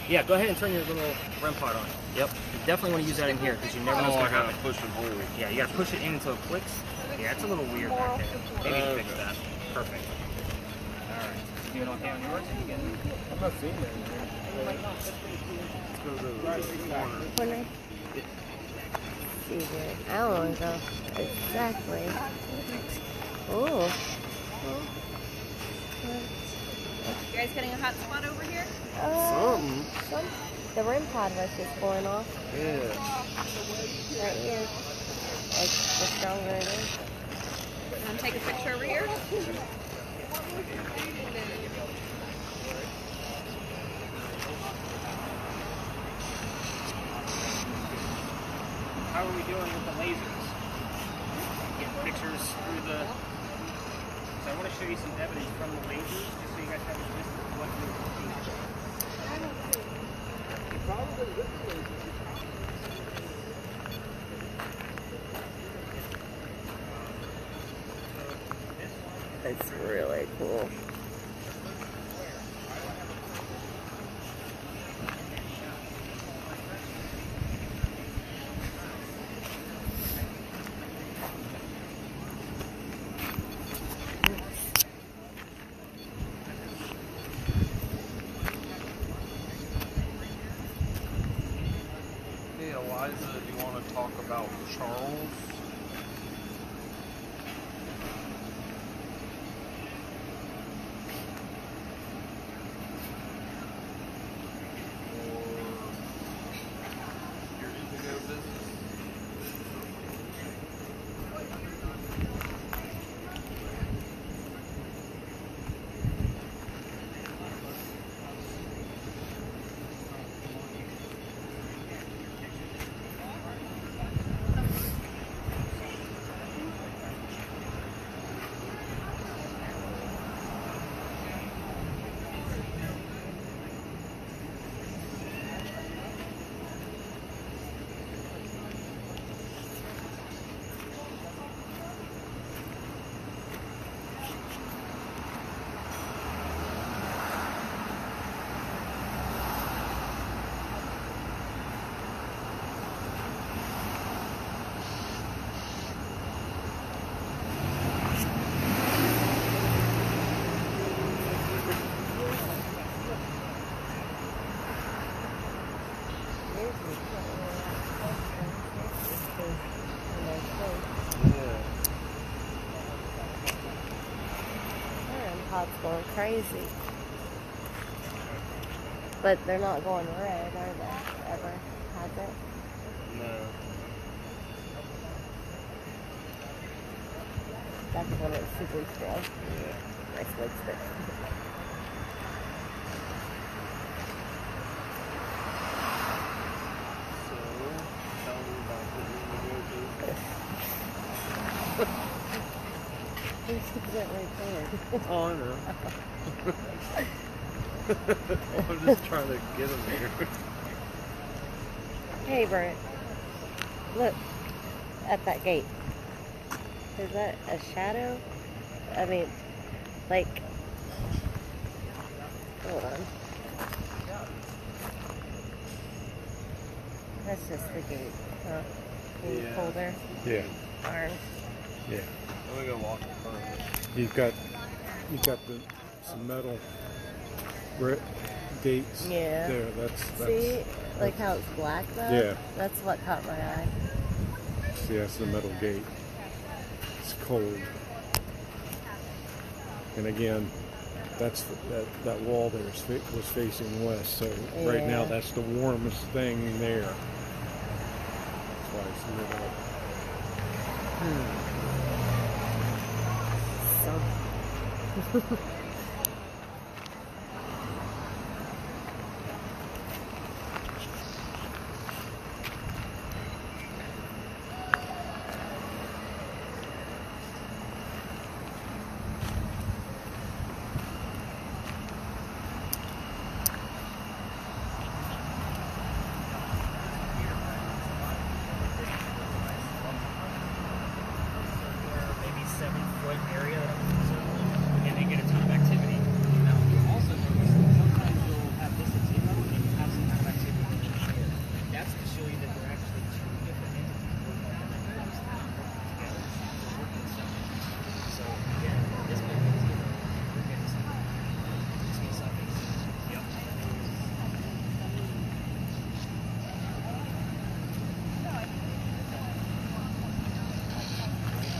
Yeah, go ahead and turn your little REM pod on. Yep. You definitely want to use that in here because you never know what's going to happen. push and hold. Yeah, you got to push it in until it clicks. Yeah, it's a little weird back there. Maybe you fix that. Perfect. All right. You doing okay on yours? I'm not seeing that in here. Let's go to the corner. Corner. See here. I don't want to go exactly. Oh. You guys getting a hot spot over here? Something. The REM pod was just going off Yeah. right here. Like, the stronger it is. Want to take a picture over here? How are we doing with the lasers? Getting pictures through the... So I want to show you some evidence from the lasers, just so you guys have a gist of what you're looking at. It's really cool. Hey, Eliza, do you want to talk about Charles? Or your indigo business? Pod's going crazy. But they're not going red, are they? Ever? Has it? No. That's when it's super still. Yeah. Nice lipstick. So, tell me about the indigo business. It's that right there. Oh, I know. I'm just trying to get him here. Hey, Brent. Look at that gate. Is that a shadow? I mean, like, hold on. That's just the gate, huh? Gate Yeah. holder. Yeah. Darn. Yeah. Let me go walk in front of it. You've got some metal gates Yeah. there. That's See, like how it's black though? Yeah. That's what caught my eye. see, that's the metal gate. It's cold. And again, that's that wall there was facing west. So right now Yeah. that's the warmest thing there. That's why it's lit up. So. Maybe 7-foot area that I'm and they get a ton of activity. Now, you'll also notice that sometimes you'll have this at zero and you have some kind of activity over here. That's to show you that they're actually two different entities working on the close together. They're working separately. So, again, this might be zero. You're getting something. This means something. Yep.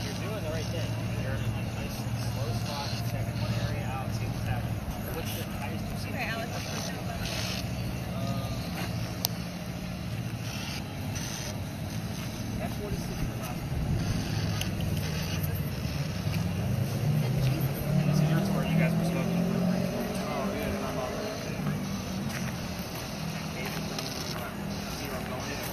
You're doing the right thing. You're in a nice slow spot, checking one area out, see what's happening. What's the highest you've seen? Okay, Alex. F-46 is the last one. And this is your tour. You guys were smoking. Oh, yeah, and I'm out there. Zero going in.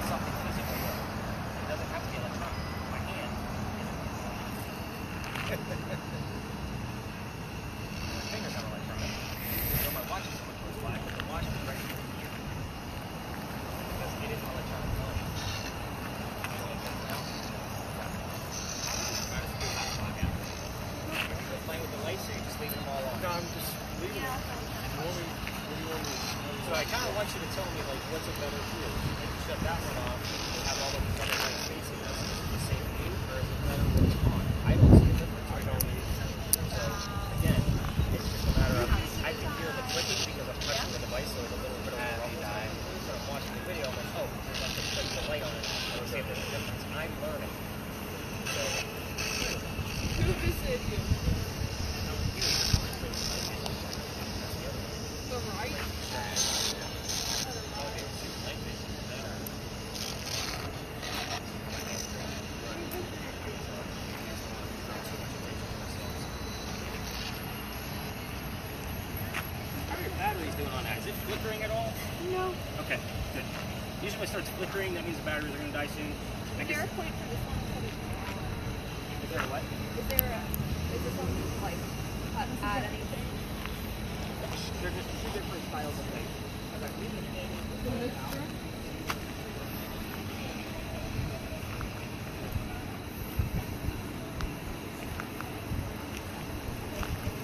Something physical. It doesn't have to be electronic. My hand. My fingers are electronic. So my watch is so much close by, but the watch is right here. Because it is an electronic phone. You're playing with the lights, or you're just leaving them all on? No, I'm just leaving it. What do you want me to So I kind of want you to tell me, like, what's a better tool? If you shut that one off, you'll have all those other lights facing us. Is it the same thing, or is it better when it's on? I don't see a difference. I don't either. So, again, it's just a matter of, I can hear the clicking because I'm pressing the device, so it's a little bit of a rumble. So I'm watching the video, I'm like, oh, there's like to click the light on it. I don't see if there's a difference. I'm learning. So, Who visited you? The right? how are your batteries doing on that? Is it flickering at all? No. Okay, good. Usually when it starts flickering, that means the batteries are going to die soon. I Is there a guess, point for this one? is there a what? Is this one like add anything? They're just two different styles of light.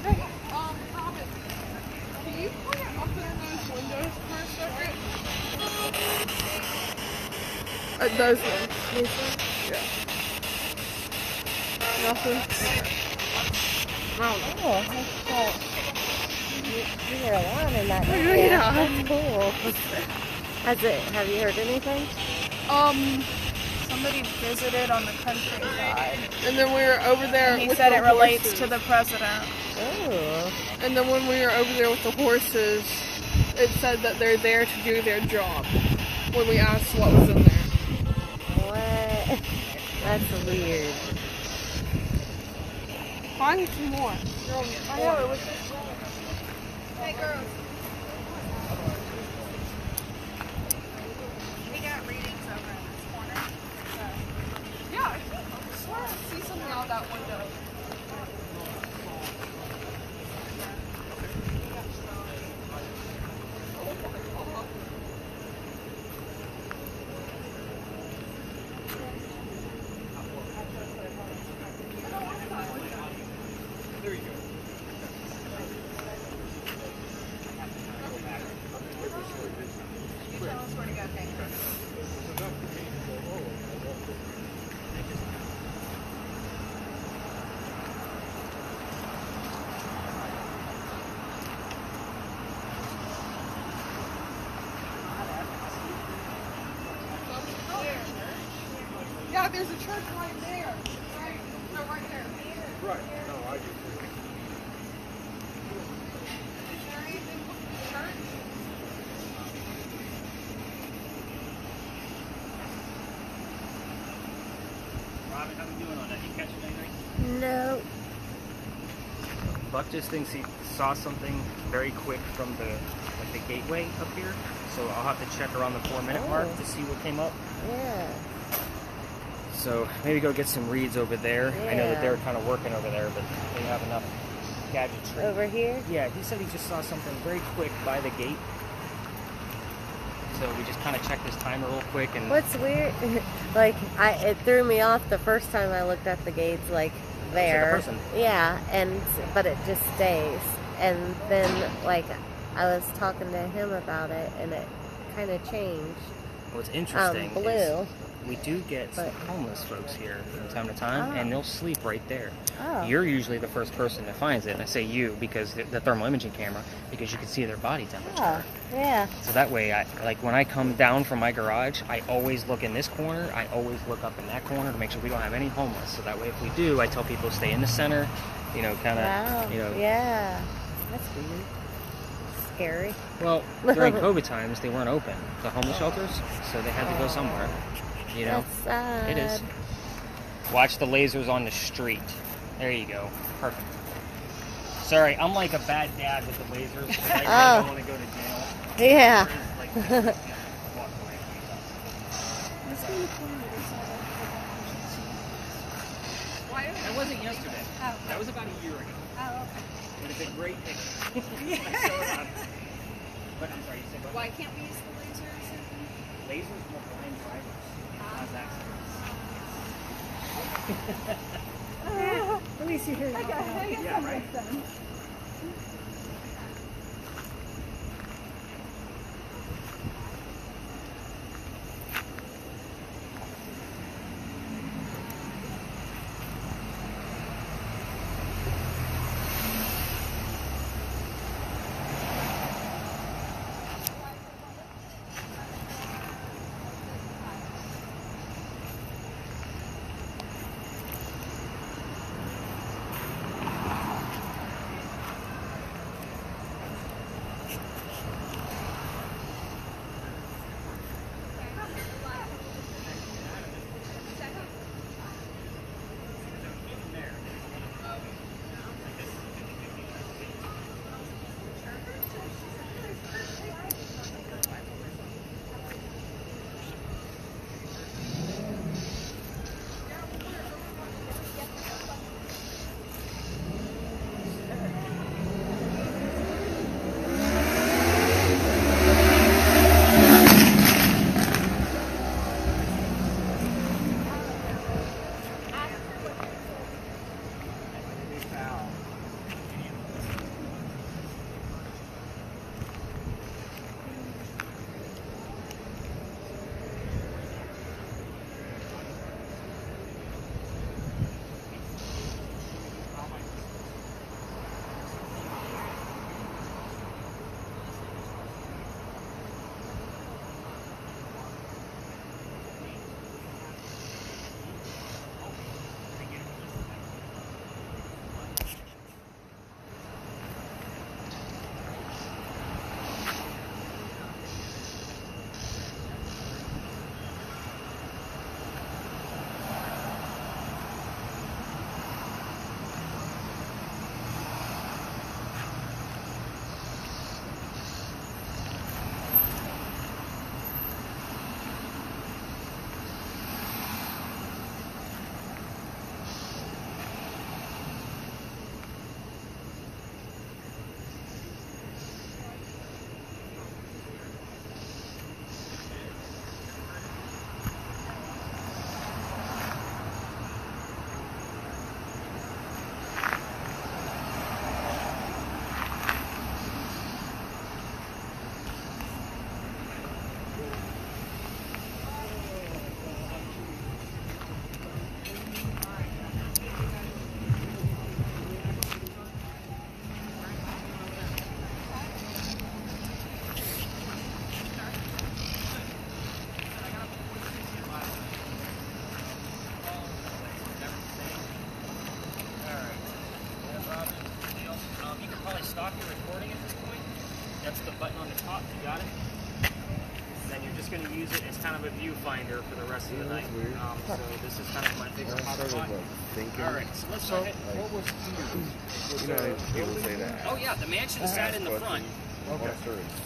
Hey, Robin, can you put it up in those windows for a second? Those ones. This one? Yeah. Nothing? Oh, that's cool. You hear a lot in that. Yeah. area. That's cool. Have you heard anything? Somebody visited on the countryside. And then we were over there He with said the it relates horses. to the president. Oh. And then when we were over there with the horses, it said that they're there to do their job. When we asked what was in there. What? That's weird. Find some more. I know, it was just Hey girls. We got readings over in this corner. Yeah, I swear I see something out that window. there's a church right there. Right, no, right there. Right. No, I get it. Is there anything with the church? Robin, how we doing on that? You catching anything? No. Buck just thinks he saw something very quick from the gateway up here, so I'll have to check around the 4-minute mark to see what came up. Yeah. So maybe go get some reeds over there. I know that Yeah. they're kind of working over there, but they have enough gadgetry. Over here? Yeah, he said he just saw something very quick by the gate. So we just kind of checked his timer real quick and What's weird, like, it threw me off the first time I looked at the gates, like, there. person. Yeah, but it just stays. And then, like, I was talking to him about it, and it kind of changed. what's interesting Blue. is we do get some But- homeless folks here from time to time, Oh. and they'll sleep right there. Oh. You're usually the first person that finds it, and I say you because the thermal imaging camera, because you can see their body temperature. Oh, yeah. So that way, like when I come down from my garage, I always look in this corner. I always look up in that corner to make sure we don't have any homeless. So that way, if we do, I tell people stay in the center. You know, kind of. Wow. You know. Yeah. That's weird. Scary. Well, during COVID times, they weren't open, the homeless shelters, so they had to go somewhere. You know. That's sad. It is. Watch the lasers on the street. There you go. Perfect. Sorry, I'm like a bad dad with the lasers. 'Cause I Oh. don't want to go to jail. Yeah. Like, walk away. It's really cool that they saw that. That wasn't yesterday. Oh. That was about a year ago. Oh, okay. But it's a great picture. But I'm sorry, you said what? Why can't we use the lasers? Lasers for blind drivers. Cause accidents. At least you heard it. I guess Yeah, that right. makes sense. off your recording at this point, that's the button on the top. You got it? And then you're just going to use it as kind of a viewfinder for the rest of the night. So this is kind of my favorite hotspot. Alright, so let's go ahead. What was You know, people say that. Oh yeah, the mansion sat in the front. Okay.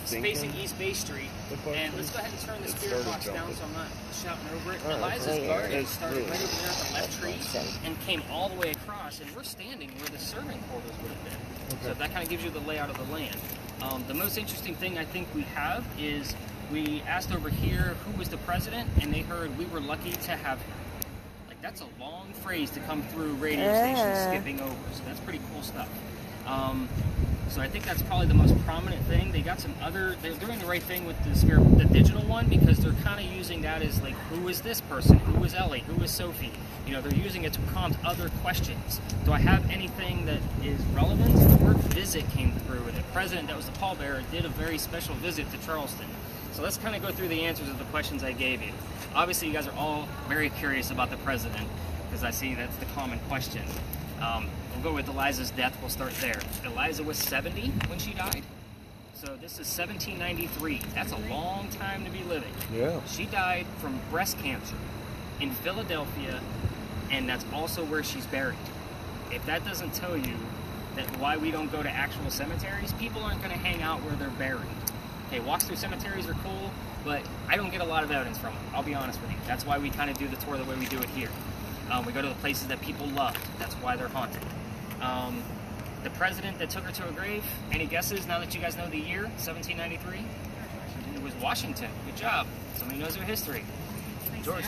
It's facing East Bay Street. And let's go ahead and turn the spirit box down so I'm not shouting over it. Eliza's garden started right over there at the left tree and came all the way across, and we're standing where the serving quarters would have been. So that kind of gives you the layout of the land. The most interesting thing I think we have is we asked over here who was the president, and they heard we were lucky to have him. Like, that's a long phrase to come through radio stations skipping over, so that's pretty cool stuff. So I think that's probably the most prominent thing. They got some other, they're doing the right thing with the digital one, because they're kind of using that as like, who is this person? Who is Ellie? Who is Sophie? You know, they're using it to prompt other questions. Do I have anything that is relevant? The word visit came through, and the president that was the pallbearer did a very special visit to Charleston. So let's kind of go through the answers of the questions I gave you. Obviously, you guys are all very curious about the president, because I see that's the common question. We'll go with Eliza's death. We'll start there. Eliza was 70 when she died. So this is 1793. That's a long time to be living. Yeah. She died from breast cancer in Philadelphia, and that's also where she's buried. If that doesn't tell you that why we don't go to actual cemeteries, people aren't going to hang out where they're buried. Okay, walks through cemeteries are cool, but I don't get a lot of evidence from them. I'll be honest with you. That's why we kind of do the tour the way we do it here. We go to the places that people loved. That's why they're haunted. The president that took her to a grave, any guesses now that you guys know the year, 1793? It was Washington. Good job. Somebody knows their history. George.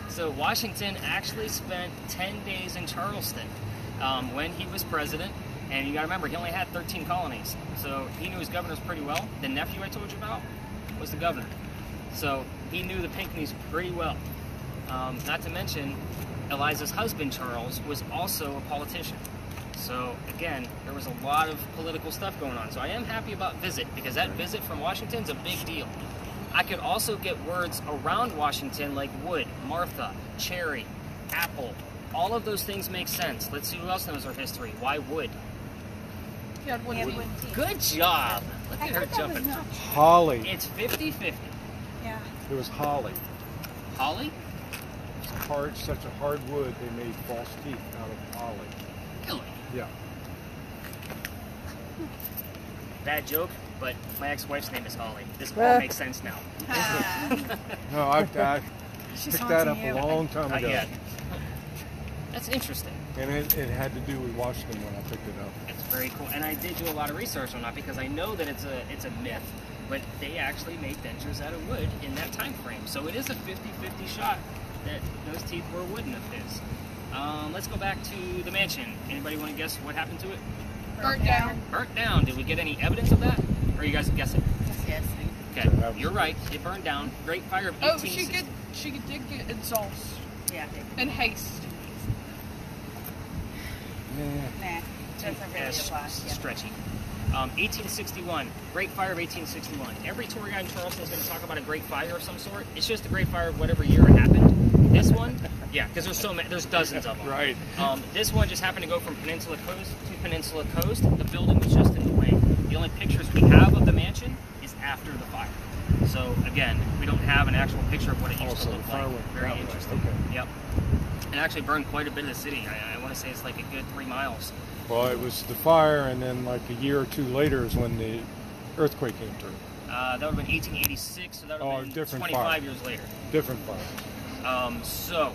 So Washington actually spent 10 days in Charleston when he was president. And you got to remember, he only had 13 colonies. So he knew his governors pretty well. The nephew I told you about was the governor. So he knew the Pinckneys pretty well. Not to mention, Eliza's husband, Charles, was also a politician. So, again, there was a lot of political stuff going on. So I am happy about visit, because that visit from Washington's a big deal. I could also get words around Washington like wood, Martha, cherry, apple. All of those things make sense. Let's see who else knows our history. Why wood? He had one teeth. Good job. Look at her jumping. Holly. It's 50-50. Yeah. It was holly. Holly? It's hard, such a hard wood, they made false teeth out of holly. Really? Yeah. Bad joke, but my ex-wife's name is Holly. This all makes sense now. No, I picked that up a long time Not ago. yet. That's interesting. And it had to do with Washington when I picked it up. It's very cool. And I did do a lot of research on that, because I know that it's a myth, but they actually made dentures out of wood in that time frame. So it is a 50-50 shot that those teeth were wooden of his. Let's go back to the mansion. Anybody want to guess what happened to it? Burnt down. Burnt down. Did we get any evidence of that? Or are you guys guessing? Just guessing. Okay, you're right. It burned down. Great fire of 1860. She did get exhaust Yeah. and haste. Nah. Doesn't really apply. Yeah. Stretchy. 1861, Great Fire of 1861. Every tour guide in Charleston is going to talk about a Great Fire of some sort. It's just a Great Fire of whatever year it happened. This one, yeah, because there's so many, there's dozens of them. Right. This one just happened to go from Peninsula Coast to Peninsula Coast. The building was just in the way. The only pictures we have of the mansion is after the fire. So again, we don't have an actual picture of what it used to look like. Very interesting. Okay. Yep. It actually burned quite a bit of the city. I want to say it's like a good 3 miles. Well, it was the fire, and then like a year or two later is when the earthquake came through. That would have been 1886, so that would have been different 25 fire. years later. Different fires. So,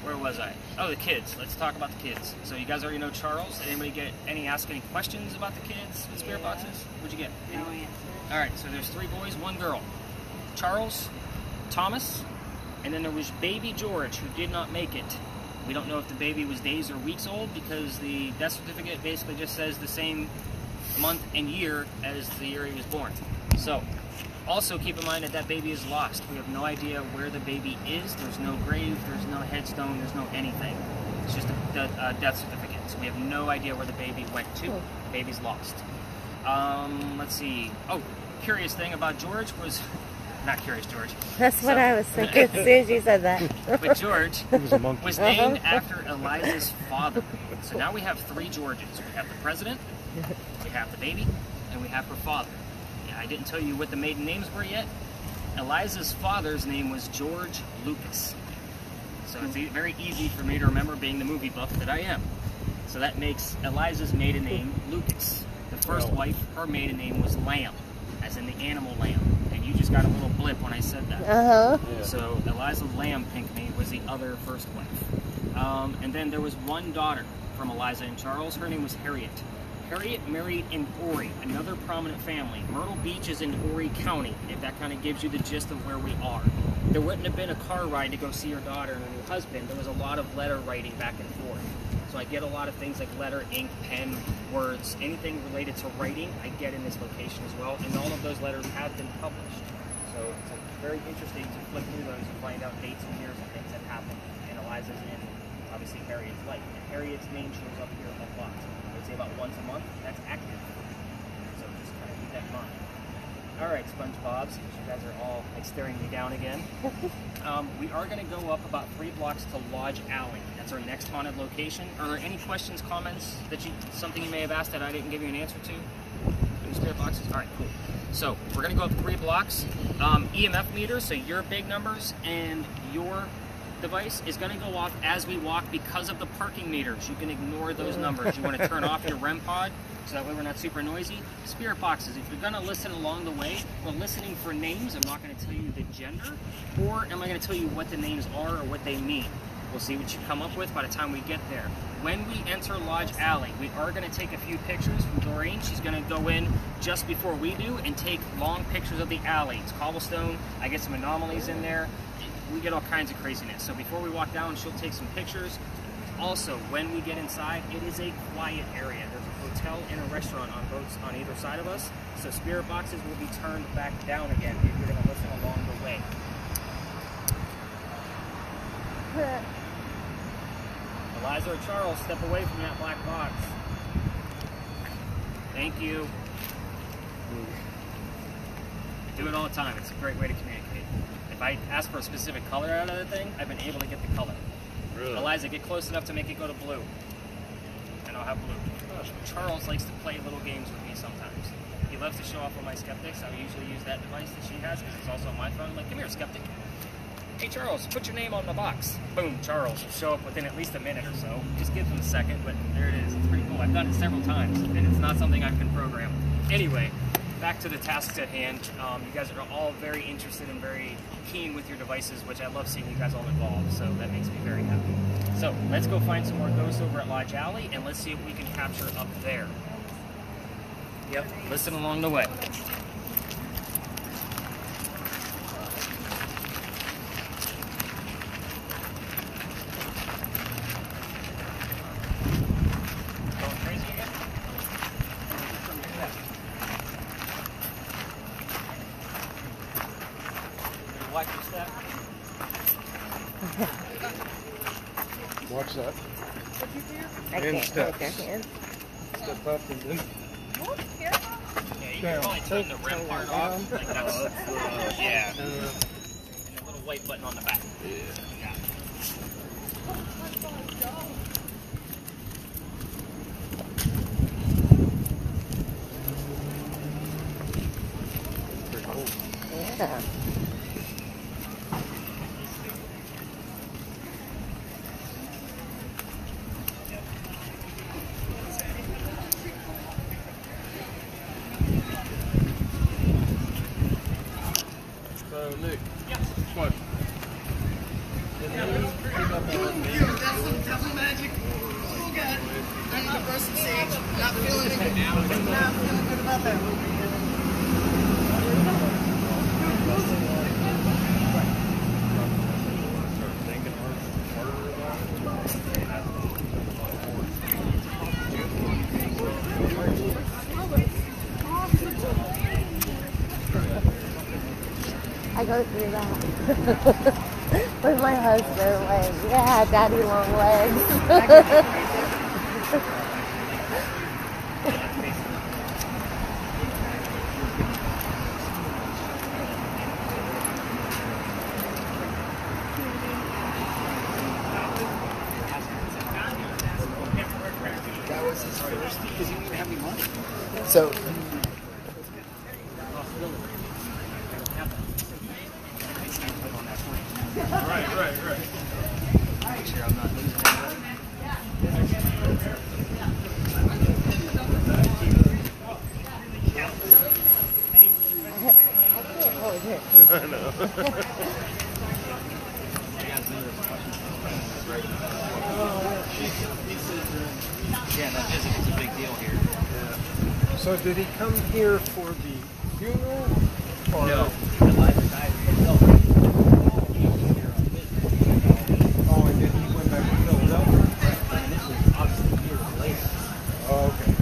where was I? Oh, the kids. Let's talk about the kids. So you guys already know Charles. Did anybody ask any questions about the kids with spirit boxes? What'd you get? No answer. All right, so there's 3 boys, 1 girl. Charles, Thomas, and then there was baby George, who did not make it. We don't know if the baby was days or weeks old, because the death certificate basically just says the same month and year as the year he was born. So, also keep in mind that that baby is lost. We have no idea where the baby is. There's no grave, there's no headstone, there's no anything. It's just a death certificate. So we have no idea where the baby went to. The baby's lost. Let's see. Oh, curious thing about George was not Curious George. That's what I was thinking as soon as you said that. But George was a monkey. was named after Eliza's father. So now we have 3 Georges. We have the president, we have the baby, and we have her father. Yeah, I didn't tell you what the maiden names were yet. Eliza's father's name was George Lucas. So it's very easy for me to remember, being the movie buff that I am. So that makes Eliza's maiden name Lucas. The first wife, her maiden name was Lamb, as in the animal lamb. And you just got a little blip when I said that. Uh-huh. Yeah. So Eliza Lamb Pinckney was the other first wife. And then there was one daughter from Eliza and Charles. Her name was Harriet. Harriet married in Horry, another prominent family. Myrtle Beach is in Horry County, if that kind of gives you the gist of where we are. There wouldn't have been a car ride to go see her daughter and her new husband. There was a lot of letter writing back and forth. So I get a lot of things like letter, ink, pen, words, anything related to writing, I get in this location as well. And all of those letters have been published. So it's very interesting to flip through those and find out dates and years and things that happened in Eliza's and obviously Harriet's life. And Harriet's name shows up here a lot. I would say about once a month. That's active. So just kind of keep that in mind. All right, SpongeBob's. You guys are all like staring me down again. We are going to go up about 3 blocks to Lodge Alley. That's our next haunted location. Are there any questions, comments, something you may have asked that I didn't give you an answer to? Any spirit boxes? All right, cool. So we're going to go up 3 blocks. EMF meter, so your big numbers and your device is going to go off as we walk because of the parking meters. You can ignore those numbers. You want to turn off your REM pod so that way we're not super noisy. Spirit boxes, if you're going to listen along the way, we're listening for names. I'm not going to tell you the gender, or am I going to tell you what the names are or what they mean? We'll see what you come up with by the time we get there. When we enter Lodge Alley, we are going to take a few pictures from Doreen. She's going to go in just before we do and take long pictures of the alley. It's cobblestone. I get some anomalies in there. We get all kinds of craziness. So before we walk down, she'll take some pictures. Also, when we get inside, it is a quiet area. There's a hotel and a restaurant on either side of us. So spirit boxes will be turned back down again if you're going to listen along the way. Eliza or Charles, step away from that black box. Thank you. Do it all the time. It's a great way to communicate. If I ask for a specific color out of the thing, I've been able to get the color. Really? Eliza, get close enough to make it go to blue. And I'll have blue. Charles likes to play little games with me sometimes. He loves to show off on my skeptics. I usually use that device that she has because it's also on my phone. I'm like, come here, skeptic. Hey, Charles, put your name on the box. Boom, Charles will show up within at least a minute or so. Just give him a second, but there it is. It's pretty cool. I've done it several times, and it's not something I can program. Anyway, back to the tasks at hand. You guys are all very interested and very keen with your devices, which I love seeing you guys all involved, so that makes me very happy. So let's go find some more ghosts over at Lodge Alley, and let's see if we can capture up there. Yep, listen along the way. Going crazy again? Watch your step. Watch that. I And can't hold steps. their hand. Step up and then Yeah, you can probably turn the rim part off. Like that's, yeah. And the little white button on the back. Yeah. pretty cool. Yeah. So Nick, Yeah. what? Devil magic. Oh God. I need to brush some sage. Not feeling it. Not feeling good about that. I go through that with my husband. Like, yeah, daddy long legs. So, Right. Make sure I'm not losing anybody. Oh, here. I know. Yeah, that physical's a big deal here. So did he come here for the funeral? Or No. Elijah died himself. Oh, and then he went back to Philadelphia? And this was obviously years later. Oh, okay.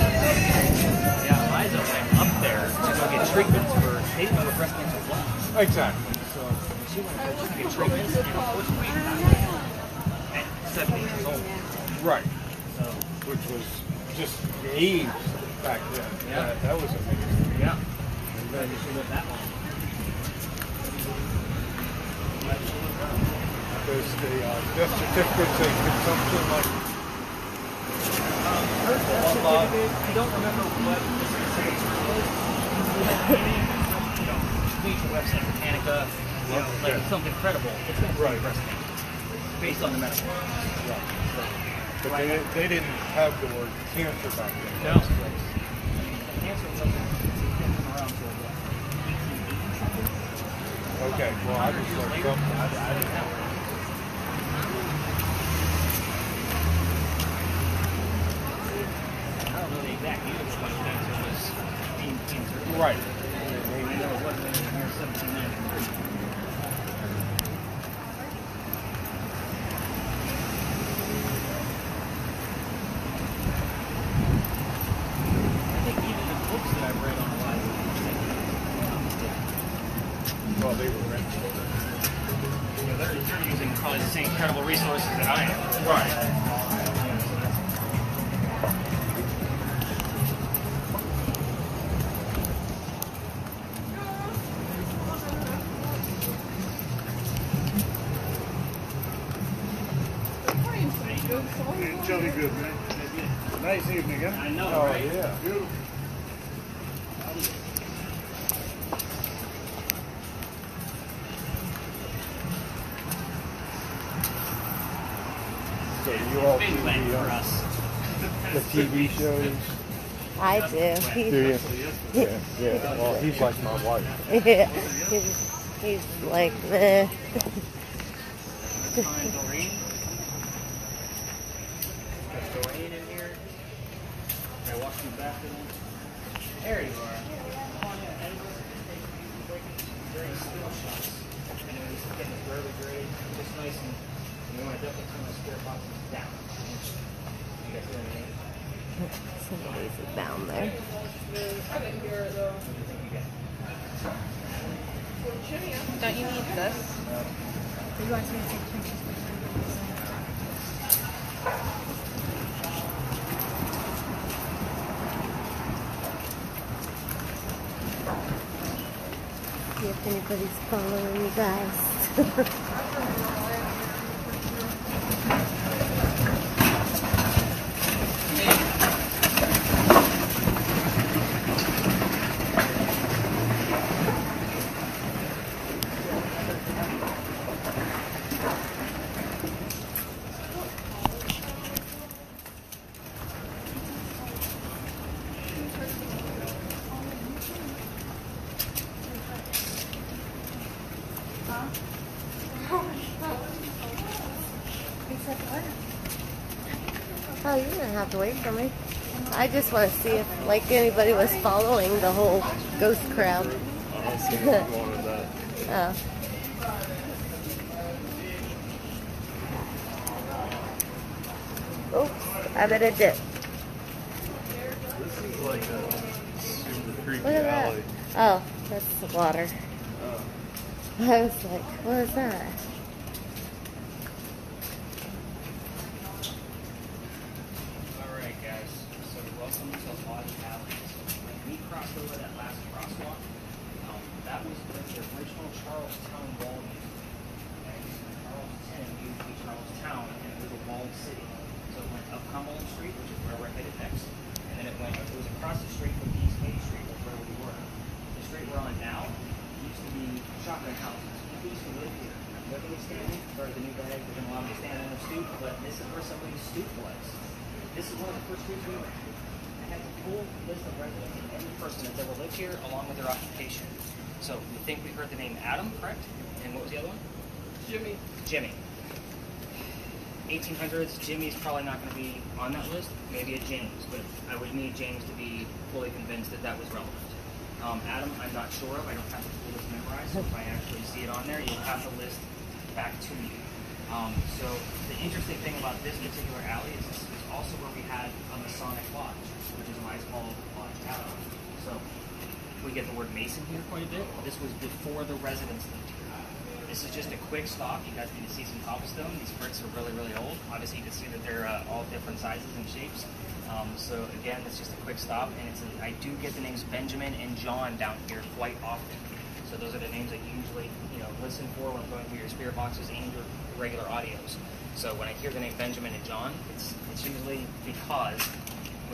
Yeah, Eliza went up there to go get treatments for, they didn't know what breast cancer was. Exactly. So, She went up there to get treatments, and unfortunately, at 70 years old. right. So, Which was just the age back then. Yeah. That was amazing. yeah. And then, She lived that long. there's the death certificates of consumption, like, Her death certificate, I don't remember what the specific term was. Major website, Britannica, like something credible. It's going to be breast cancer based on the medical. but they didn't have the word cancer back then. No. Cancer wasn't around for what? Okay, well, I just learned something. I didn't know. I don't know the exact year when cancer was being cancer. Right. I know it wasn't in the year 1793. I think even the books that I've read on Elijah, Well, they were rented. they're using probably the same incredible resources that I am. Right. Jolly good, man. Nice evening, huh? I know, Oh, right? yeah. Beautiful. So you all Big see win for us. the TV shows? I do. Do you? Yeah. Well, he's like my wife. Yeah. He's like, meh. Find Doreen. There's Doreen in here. Can I walk you back to them? There you are. Come on in. And very still shots. And then just getting the early grade, just nice and you want to definitely turn those spare boxes down. You guys hear anything? Somebody's down there. I didn't hear it though. What do you think you get? Don't you need this? You want me to take pictures with See if anybody's following you guys. Oh, you didn't have to wait for me. I just want to see if, like, anybody was following the whole ghost crowd. I see what's going on with that. Oh. Oops, I'm in a dip. This is like a super creepy Look at that. alley. Oh, that's the water. Oh. I was like, what is that? Alright guys, so welcome to Lodge Alley. we crossed over that last crosswalk, that was where the original Charlestown wall used to be. Okay? Charlestown used to be Charlestown, and it was a walled city. So it went up Cumberland Street, which is where we're headed next, and then it was across the street from East Main Street, was where we were. The street we're on now used to be shotgun houses. People used to live here. Nobody standing, or the new guy didn't allow me to stand on the stoop, but this is where somebody's stoop was. This is one of the first streets we were. I have a full list of residents and every person that's ever lived here, along with their occupation. So we think we heard the name Adam, correct? And what was the other one? Jimmy. Jimmy. 1800s, Jimmy's probably not going to be on that list. Maybe a James, but I would need James to be fully convinced that that was relevant. Adam, I'm not sure of. I don't have the full list memorized, so if I actually see it on there, you'll have the list back to you. So the interesting thing about this particular alley is this is also where we had a Masonic lodge, which is why it's called Lodge Alley. So we get the word Mason here quite a bit. This was before the residents lived here. This is just a quick stop. You guys need to see some cobblestone. These bricks are really, really old. Obviously, you can see that they're all different sizes and shapes. So again, it's just a quick stop, and I do get the names Benjamin and John down here quite often. So those are the names that you usually, listen for when I'm going through your spirit boxes and your regular audios. So when I hear the name Benjamin and John, it's usually because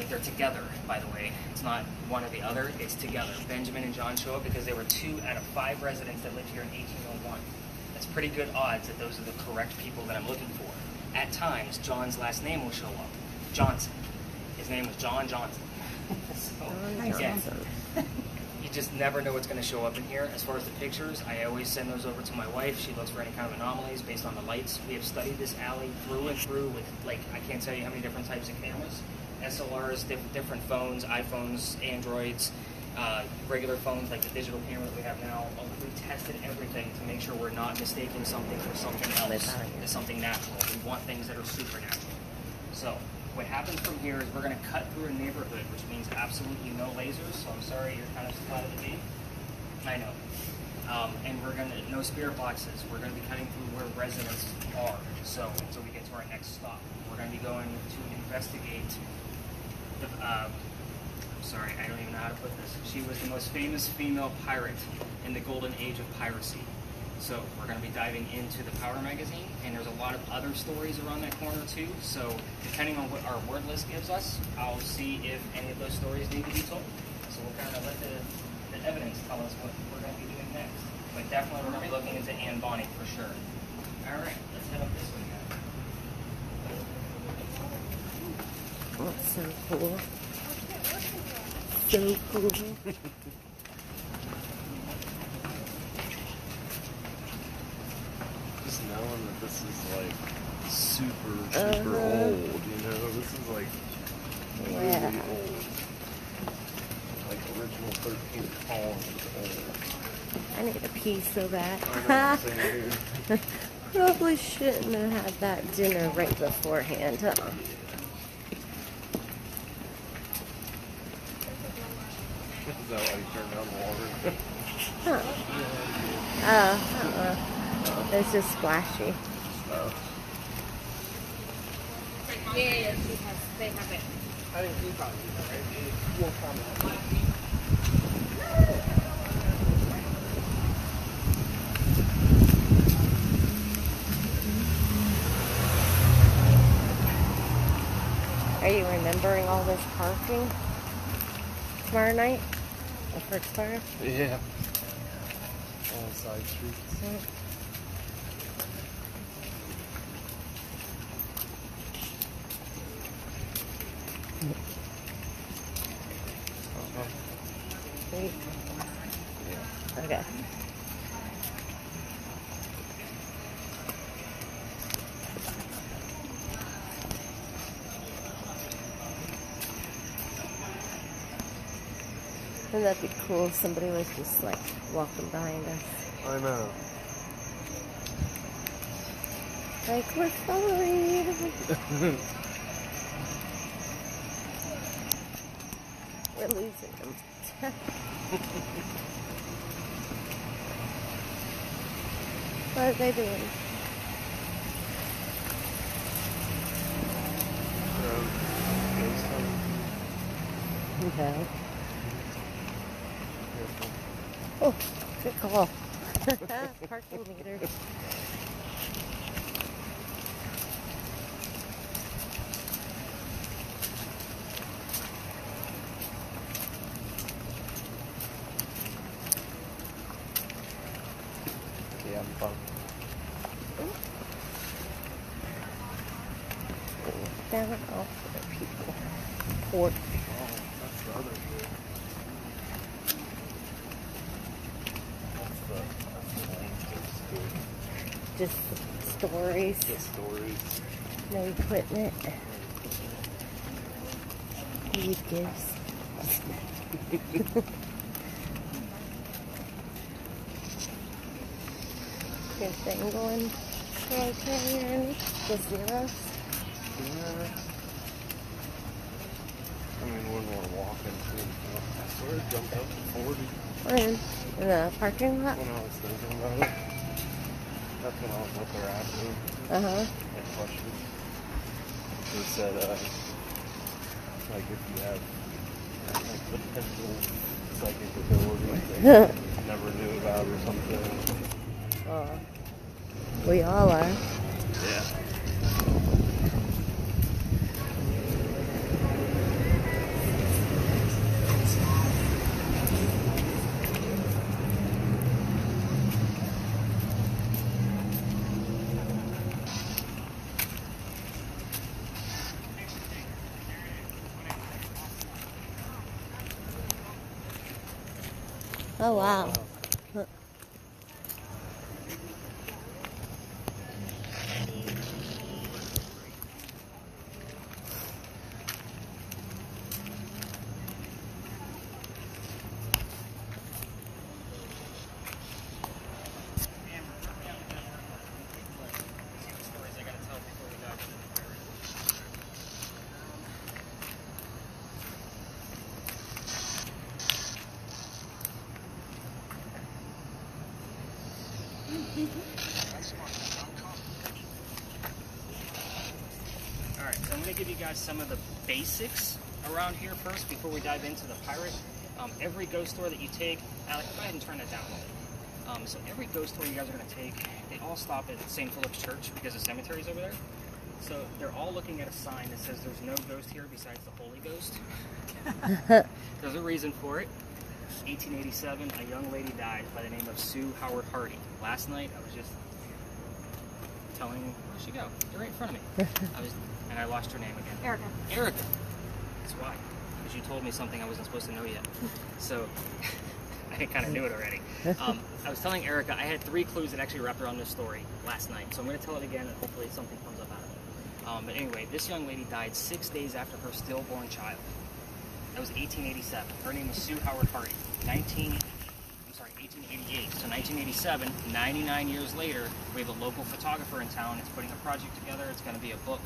they're together, by the way. It's not one or the other, it's together. Benjamin and John show up because there were 2 out of 5 residents that lived here in 1801. That's pretty good odds that those are the correct people that I'm looking for. At times, John's last name will show up. Johnson. His name was John Johnson. So, again, you just never know what's going to show up in here. As far as the pictures, I always send those over to my wife. She looks for any kind of anomalies based on the lights. We have studied this alley through and through with, I can't tell you how many different types of cameras. SLRs, different phones, iPhones, Androids, regular phones like the digital camera that we have now. We've tested everything to make sure we're not mistaking something for something else, as something natural. We want things that are supernatural. So what happens from here is we're going to cut through a neighborhood, which means absolutely no lasers. So I'm sorry you're kind of spotted the gate. I know. And we're going to, no spirit boxes. We're going to be cutting through where residents are. So until we get to our next stop, we're going to be going to investigate sorry, I don't even know how to put this. She was the most famous female pirate in the golden age of piracy. So we're going to be diving into the Power magazine, and there's a lot of other stories around that corner too. So depending on what our word list gives us, I'll see if any of those stories need to be told. So we'll kind of let the evidence tell us what we're going to be doing next. But definitely we're going to be looking into Anne Bonny for sure. All right, let's head up this way, guys. Oh, it's so cool. So cool. Just knowing that this is super old, this is really old. Like original 13th colony is old. I need a pee so bad. I know, same here. Probably shouldn't have had that dinner right beforehand, huh? Is that why you turned down the water? Huh. It's just splashy. Yeah, they have it. I think you probably do that, right? We'll comment. Are you remembering all this parking tomorrow night? For tomorrow? Yeah. All side streets. Sweet. Okay. Wouldn't that be cool if somebody was just walking behind us? I know. We're following. We're losing them. What are they doing? No. Oh, good call. Parking meter. Yeah, I'm fine. Down off the people. Poor. Oh, that's the other dude. That's the one that's good. Just stories. The stories. No equipment. Weed gifts. Good thing going okay here. The zeros. Yeah. I mean, when we're walking too, I swear it jumped up to 40 When? In the parking lot? when I was thinking about it. That's when I was with her asking that question. They said, like if you have like potential psychic abilities that you never knew about or something. Oh, we all are. Yeah. Oh, wow. Alright, so I'm going to give you guys some of the basics around here first before we dive into the pirate. Every ghost tour that you take, Alec, go ahead and turn that down a little. So every ghost tour you guys are going to take, they all stop at St. Philip's Church because the cemetery's over there. So they're all looking at a sign that says there's no ghost here besides the Holy Ghost. There's a reason for it. 1887, a young lady died by the name of Sue Howard Hardy. Last night, I was just telling, where'd she go? You're right in front of me. And I lost her name again. Erica. Erica. That's why. Because you told me something I wasn't supposed to know yet. So, I kind of knew it already. I was telling Erica, I had 3 clues that actually wrapped around this story last night. So I'm going to tell it again and hopefully something comes up out of it. But anyway, this young lady died 6 days after her stillborn child. That was 1887. Her name was Sue Howard Hardy. 1888. So 1987, 99 years later, we have a local photographer in town. It's putting a project together. It's going to be a book.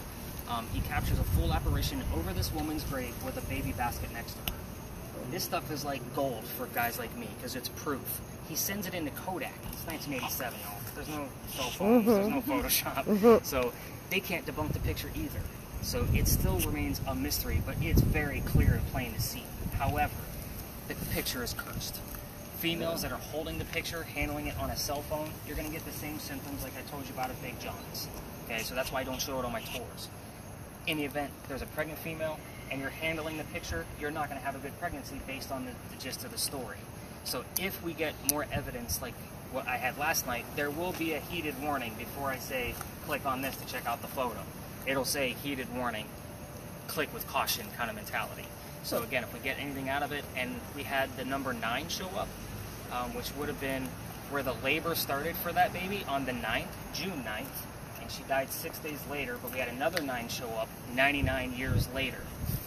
He captures a full apparition over this woman's grave with a baby basket next to her. This stuff is like gold for guys like me because it's proof. He sends it into Kodak. It's 1987, y'all. There's no cell phones. There's no Photoshop. So they can't debunk the picture either. So it still remains a mystery, but it's very clear and plain to see. However, the picture is cursed. Females that are holding the picture, handling it on a cell phone, you're going to get the same symptoms like I told you about at Big John's. Okay, so that's why I don't show it on my tours. In the event there's a pregnant female and you're handling the picture, you're not going to have a good pregnancy based on the gist of the story. So if we get more evidence like what I had last night, there will be a heated warning before I say click on this to check out the photo. It'll say heated warning, click with caution kind of mentality. So again, if we get anything out of it, and we had the number 9 show up, which would have been where the labor started for that baby on the 9th, June 9th, and she died 6 days later, but we had another 9 show up 99 years later.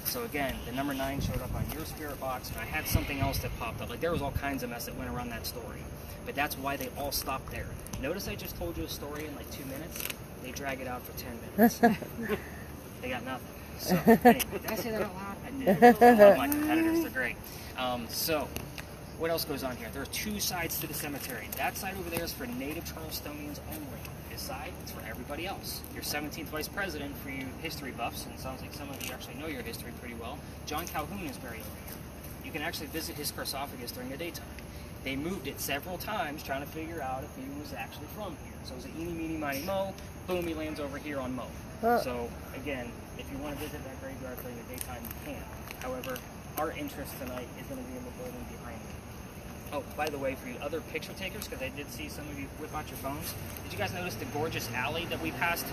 So again, the number 9 showed up on your spirit box, and I had something else that popped up. Like there was all kinds of mess that went around that story. But that's why they all stopped there. Notice I just told you a story in like 2 minutes. They drag it out for 10 minutes. They got nothing. So, anyway, did I say that out loud? I did. I love my competitors. They're great. So, what else goes on here? There are 2 sides to the cemetery. That side over there is for native Charlestonians only. This side is for everybody else. Your 17th vice president, for you history buffs, and it sounds like some of you actually know your history pretty well, John Calhoun is buried over here. you can actually visit his sarcophagus during the daytime. They moved it several times trying to figure out if he was actually from here. So it's an eeny, meeny, miny, mo, boom, he lands over here on Mo. So again, if you want to visit that graveyard during the daytime, you can. However, our interest tonight is going to be in the building behind me. Oh, by the way, for you other picture takers, because I did see some of you whip out your phones, did you guys notice the gorgeous alley that we passed?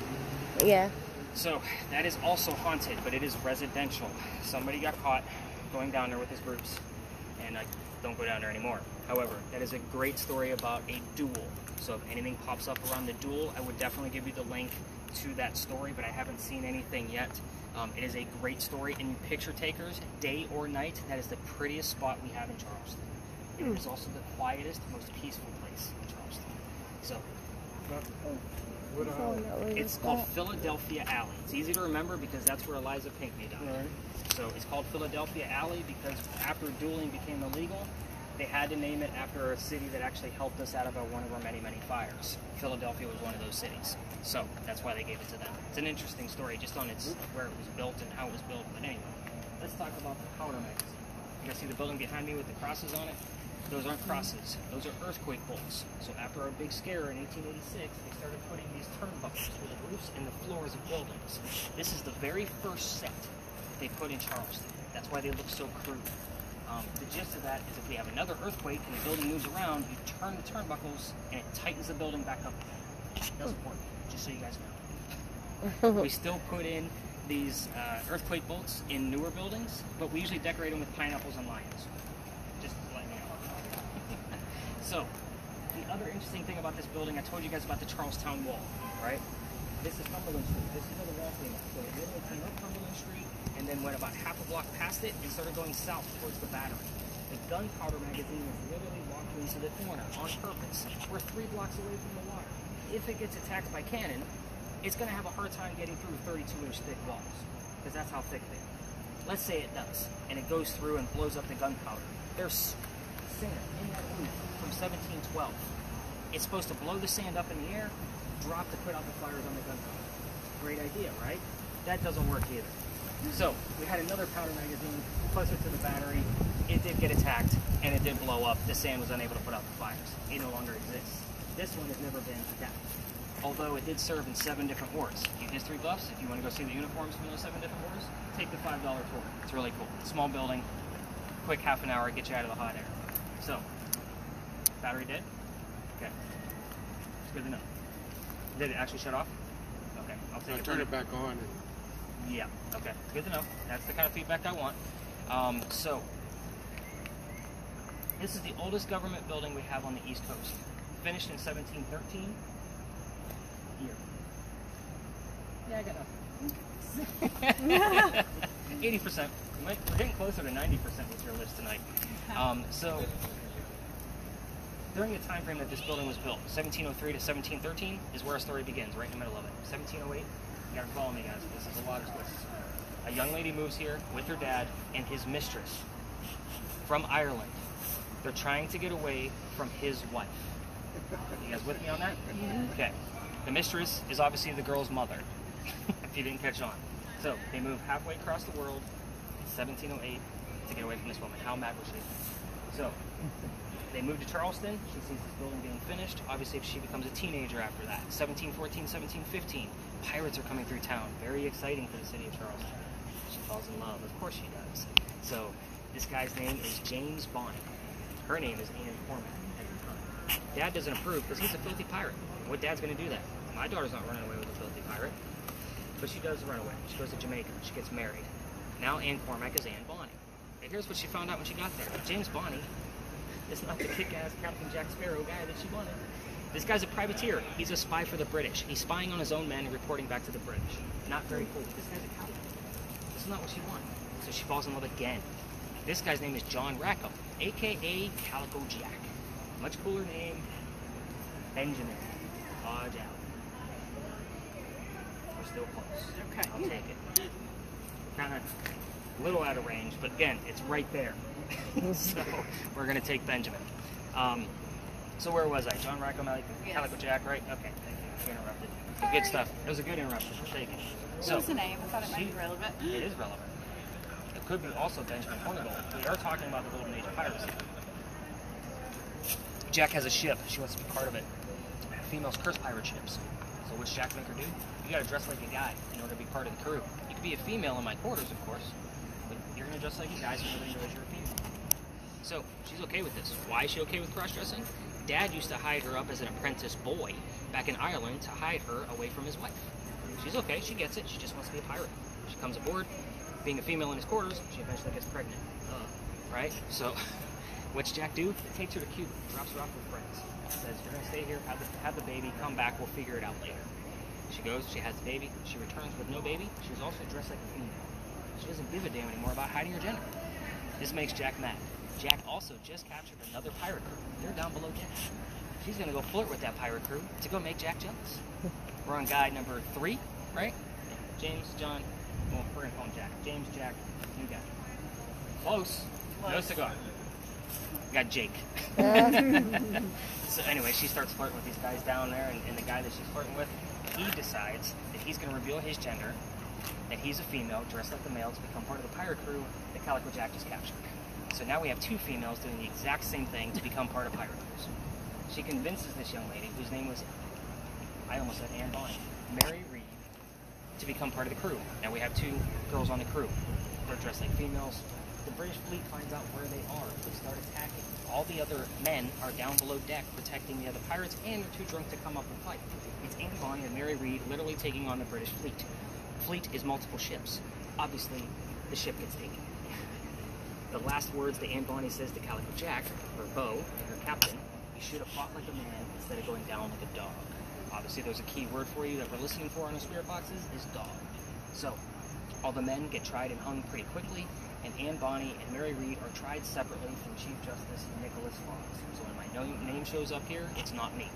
Yeah. So that is also haunted, but it is residential. Somebody got caught going down there with his groups, and I don't go down there anymore. However, that is a great story about a duel. So if anything pops up around the duel, I would definitely give you the link to that story, but I haven't seen anything yet. It is a great story, and you picture takers, day or night, that is the prettiest spot we have in Charleston. It is also the quietest, most peaceful place in Charleston. So, it's called Philadelphia Alley. It's easy to remember because that's where Eliza Pinckney died. Right. So it's called Philadelphia Alley because after dueling became illegal, they had to name it after a city that actually helped us out of one of our many, many fires. Philadelphia was one of those cities. So that's why they gave it to them. It's an interesting story just on its where it was built and how it was built. But anyway, let's talk about the powder magazine. You guys see the building behind me with the crosses on it? Those aren't crosses. Those are earthquake bolts. So after our big scare in 1886, they started putting these turnbuckles for the roofs and the floors of buildings. This is the very first set they put in Charleston. That's why they look so crude. The gist of that is if we have another earthquake and the building moves around, you turn the turnbuckles and it tightens the building back up. It doesn't work, just so you guys know. We still put in these earthquake bolts in newer buildings, but we usually decorate them with pineapples and lions. Just to let you know. So, the other interesting thing about this building, I told you guys about the Charlestown Wall, right? This is Cumberland Street. This is where the wall came up. So it literally came up Cumberland Street and then went about half a block past it and started going south towards the Battery. The gunpowder magazine is literally walked into the corner on purpose. We're 3 blocks away from the water. If it gets attacked by cannon, it's going to have a hard time getting through 32-inch thick walls because that's how thick they are. Let's say it does, and it goes through and blows up the gunpowder. There's sand in that roof from 1712. It's supposed to blow the sand up in the air, drop to put out the fires on the gunpowder. Great idea, right? That doesn't work either. So we had another powder magazine closer to the Battery. It did get attacked, and it did blow up. The sand was unable to put out the fires. It no longer exists. This one has never been attacked, although it did serve in 7 different wars. You history buffs, if you want to go see the uniforms from those 7 different wars, take the $5 tour. It's really cool. Small building, quick half an hour, get you out of the hot air. So, Battery dead? Okay. It's good to know. Did it actually shut off? Okay, I'll take it. Turn it back on. Yeah, okay, good to know. That's the kind of feedback I want. So, this is the oldest government building we have on the East Coast. Finished in 1713. Year. Yeah, I got nothing. 80%. We're getting closer to 90% with your list tonight. So, during the time frame that this building was built, 1703 to 1713 is where our story begins, right in the middle of it. 1708, you gotta follow me, guys. This is a lot of twists. A young lady moves here with her dad and his mistress from Ireland. They're trying to get away from his wife. You guys with me on that? Okay. The mistress is obviously the girl's mother, if you didn't catch on. So they move halfway across the world in 1708 to get away from this woman. How mad was she? So they move to Charleston. She sees this building being finished. Obviously, if she becomes a teenager after that. 1714, 1715. Pirates are coming through town. Very exciting for the city of Charleston. She falls in love. Of course she does. So this guy's name is James Bonnet. Her name is Anne Cormack at the time. Dad doesn't approve because he's a filthy pirate. What dad's going to do that? My daughter's not running away with a filthy pirate. But she does run away. She goes to Jamaica. She gets married. Now Anne Cormack is Anne Bonny. And here's what she found out when she got there. James Bonny is not the kick-ass Captain Jack Sparrow guy that she wanted. This guy's a privateer. He's a spy for the British. He's spying on his own men and reporting back to the British. Not very cool. This guy's a cowboy. This is not what she wanted. So she falls in love again. This guy's name is John Rackham, a.k.a. Calico Jack. Much cooler name, Benjamin. Dodge out. We're still close. Okay. I'll take it. Kind of a little out of range, but again, it's right there. So we're going to take Benjamin. So where was I? John Rackham, Calico Jack, right? Okay. You interrupted. Good stuff. It was a good interruption. We'll take it. What was the name? I thought it might be relevant. It is relevant. could be also Benjamin Hornigold. We are talking about the Golden Age of piracy. Jack has a ship. She wants to be part of it. Females curse pirate ships. So what's Jack make her do? You gotta dress like a guy in order to be part of the crew. You could be a female in my quarters, of course, but you're gonna dress like a guy so nobody knows you're a female. So she's okay with this. Why is she okay with cross-dressing? Dad used to hide her up as an apprentice boy back in Ireland to hide her away from his wife. She's okay, she gets it, she just wants to be a pirate. She comes aboard, being a female in his quarters, she eventually gets pregnant. Right? So, what's Jack do? He takes her to Cuba, drops her off with friends. Says, you're gonna stay here, have the baby, come back, we'll figure it out later. She goes, she has the baby, she returns with no baby, she's also dressed like a female. She doesn't give a damn anymore about hiding her gender. This makes Jack mad. Jack also just captured another pirate crew. They're down below deck. She's gonna go flirt with that pirate crew to go make Jack jealous. We're on guy number 3, right? James, John, well, we're gonna call him Jack. James, Jack, new guy. Close. No cigar. Got Jake. So anyway, she starts flirting with these guys down there, and the guy that she's flirting with, he decides that he's going to reveal his gender, that he's a female dressed like a male to become part of the pirate crew that Calico Jack just captured. So now we have 2 females doing the exact same thing to become part of pirate crews. She convinces this young lady, whose name was, I almost said Anne Bonny, Mary Reed, to become part of the crew. Now we have 2 girls on the crew. They're dressed like females. The British fleet finds out where they are. They start attacking. All the other men are down below deck protecting the other pirates, and they're too drunk to come up and fight. It's Anne Bonny and Mary Reed literally taking on the British fleet. Fleet is multiple ships. Obviously, the ship gets taken. The last words that Anne Bonny says to Calico Jack, her beau, and her captain, you should have fought like a man instead of going down like a dog. Obviously, there's a key word for you that we're listening for on the spirit boxes, is dog. So, all the men get tried and hung pretty quickly, and Anne Bonny and Mary Reed are tried separately from Chief Justice Nicholas Fox. So when my name shows up here, it's not me.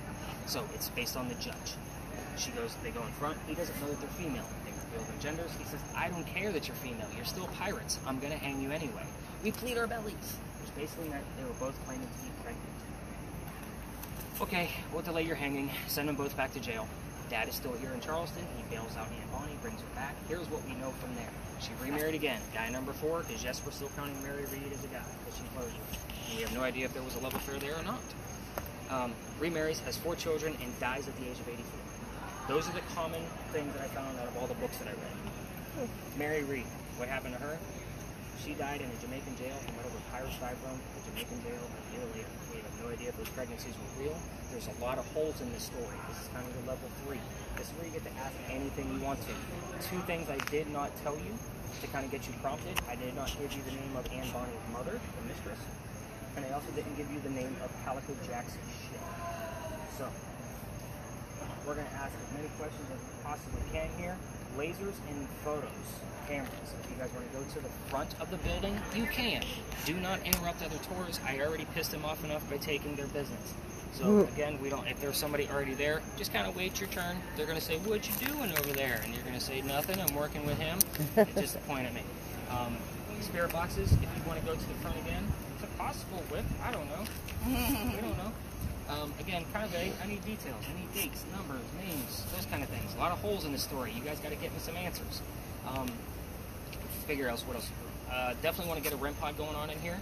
So it's based on the judge. They go in front, he doesn't know that they're female. They reveal their genders, he says, I don't care that you're female, you're still pirates, I'm gonna hang you anyway. We plead our bellies, which basically meant they were both claiming to be pregnant. Okay, we'll delay your hanging, send them both back to jail. Dad is still here in Charleston, he bails out Anne Bonny, brings her back. Here's what we know from there. She remarried again, guy number 4, because yes, we're still counting Mary Reed as a guy, because she flirted with him. And we have no idea if there was a love affair there or not. Remarries, has 4 children, and dies at the age of 84. Those are the common things that I found out of all the books that I read. Mary Reed, what happened to her? She died in a Jamaican jail from whatever pirates died from, the Jamaican jail, a year later. We have no idea if those pregnancies were real. There's a lot of holes in this story. This is kind of the level 3. This is where you get to ask anything you want to. 2 things I did not tell you to kind of get you prompted. I did not give you the name of Anne Bonny's mother, the mistress, and I also didn't give you the name of Calico Jack's ship. So, we're going to ask as many questions as we possibly can here. Lasers and photos, cameras. If you guys want to go to the front of the building, you can. Do not interrupt other tours. I already pissed them off enough by taking their business. So again, if there's somebody already there, just kind of wait your turn. They're going to say, what you doing over there? And you're going to say, nothing, I'm working with him. Just point at me. Spirit boxes, if you want to go to the front again, it's a possible whip. I don't know. We don't know. Again, kind of vague. I need details. I need dates, numbers, names, those kind of things. A lot of holes in the story. You guys got to get me some answers. Figure out what else. Definitely want to get a REM pod going on in here.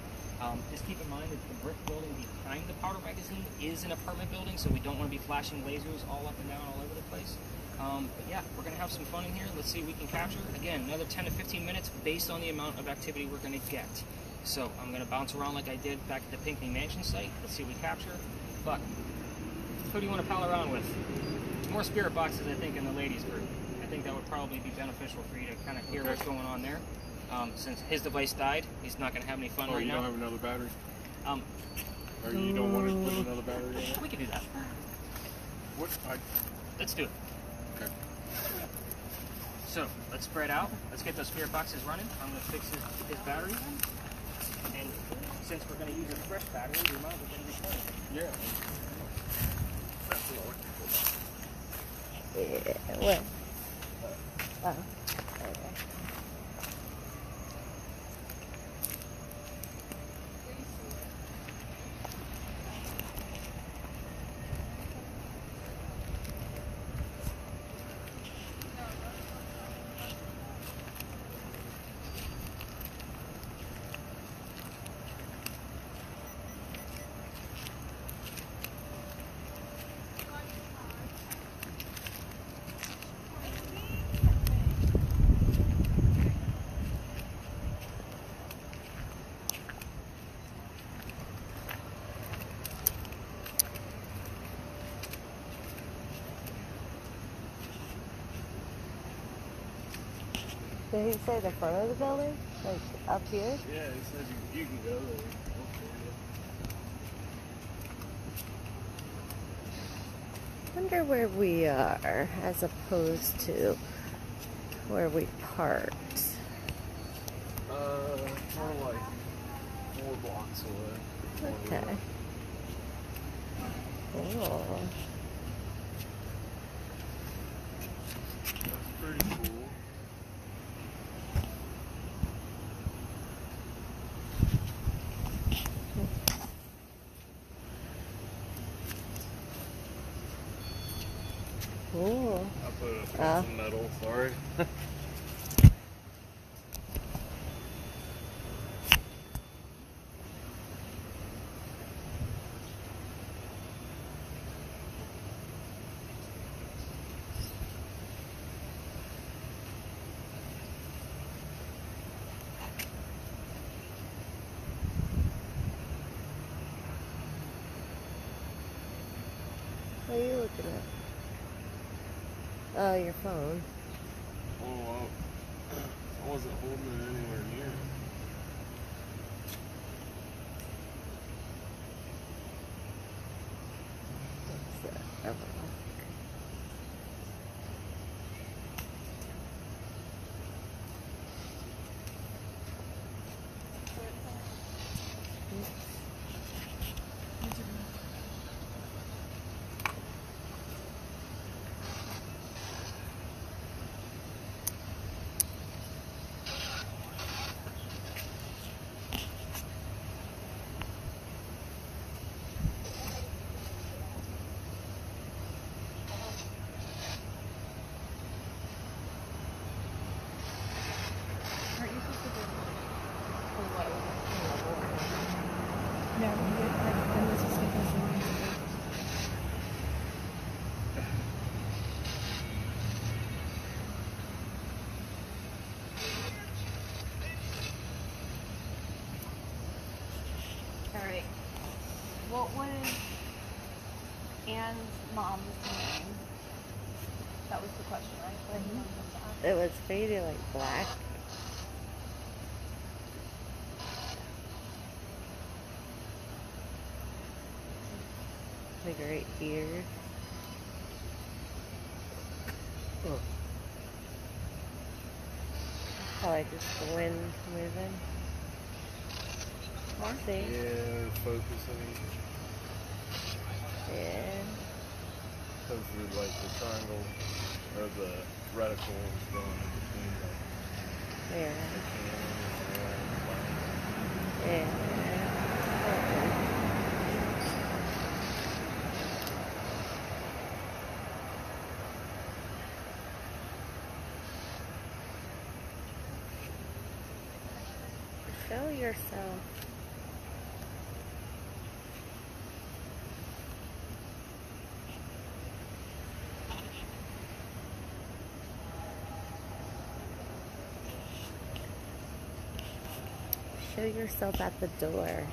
Just keep in mind that the brick building behind the powder magazine is an apartment building, so we don't want to be flashing lasers all up and down all over the place. But yeah, we're going to have some fun in here. Let's see what we can capture. Again, another 10 to 15 minutes based on the amount of activity we're going to get. So I'm going to bounce around like I did back at the Pinckney Mansion site. Let's see what we capture. But who do you want to pal around with? More spirit boxes, I think, in the ladies group. I think that would probably be beneficial for you to kind of hear what's going on there. Since his device died, he's not going to have any fun right now. Oh, you don't have another battery? Or you don't want to put another battery in it? We can do that. Let's do it. Okay. So, let's spread out. Let's get those spirit boxes running. I'm going to fix his battery. And since we're going to use a fresh battery, we might as well get it recorded. Yeah. Where? Oh. Did he say the front of the building? Like up here? Yeah, he said you can go there. Wonder where we are as opposed to where we parked. We're like 4 blocks away. Okay. Cool. That's pretty cool. Cool. I put up some metal, sorry. What are you looking at? Oh, your phone. Oh, I wasn't holding it anywhere near. Aren't you supposed to do no, you did, like, this is because the lines are Alright. What was Anne's mom's name? That was the question, right? What you wanted to ask? It was faded like black. Like right here. Oh. Probably just the wind moving. See? Yeah, focusing. Yeah. Hopefully, like the triangle or the reticle is going in between the Yeah. can and Yeah. Show yourself. Show yourself at the door.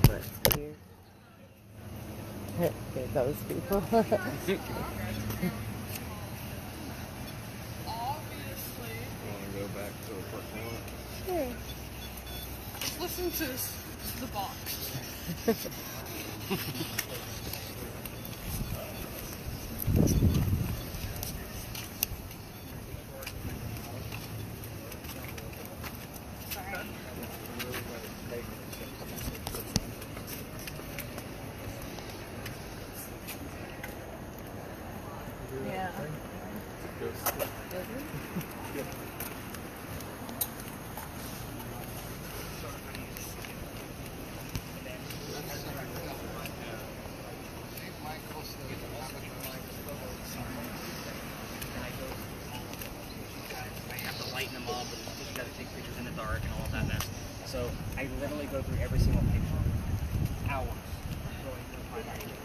What's here? Here those people. Obviously. you want to go back to the parking lot? Sure. Just listen to the box. Yeah. Go sit. So I literally go through every single picture. Hours going through my life.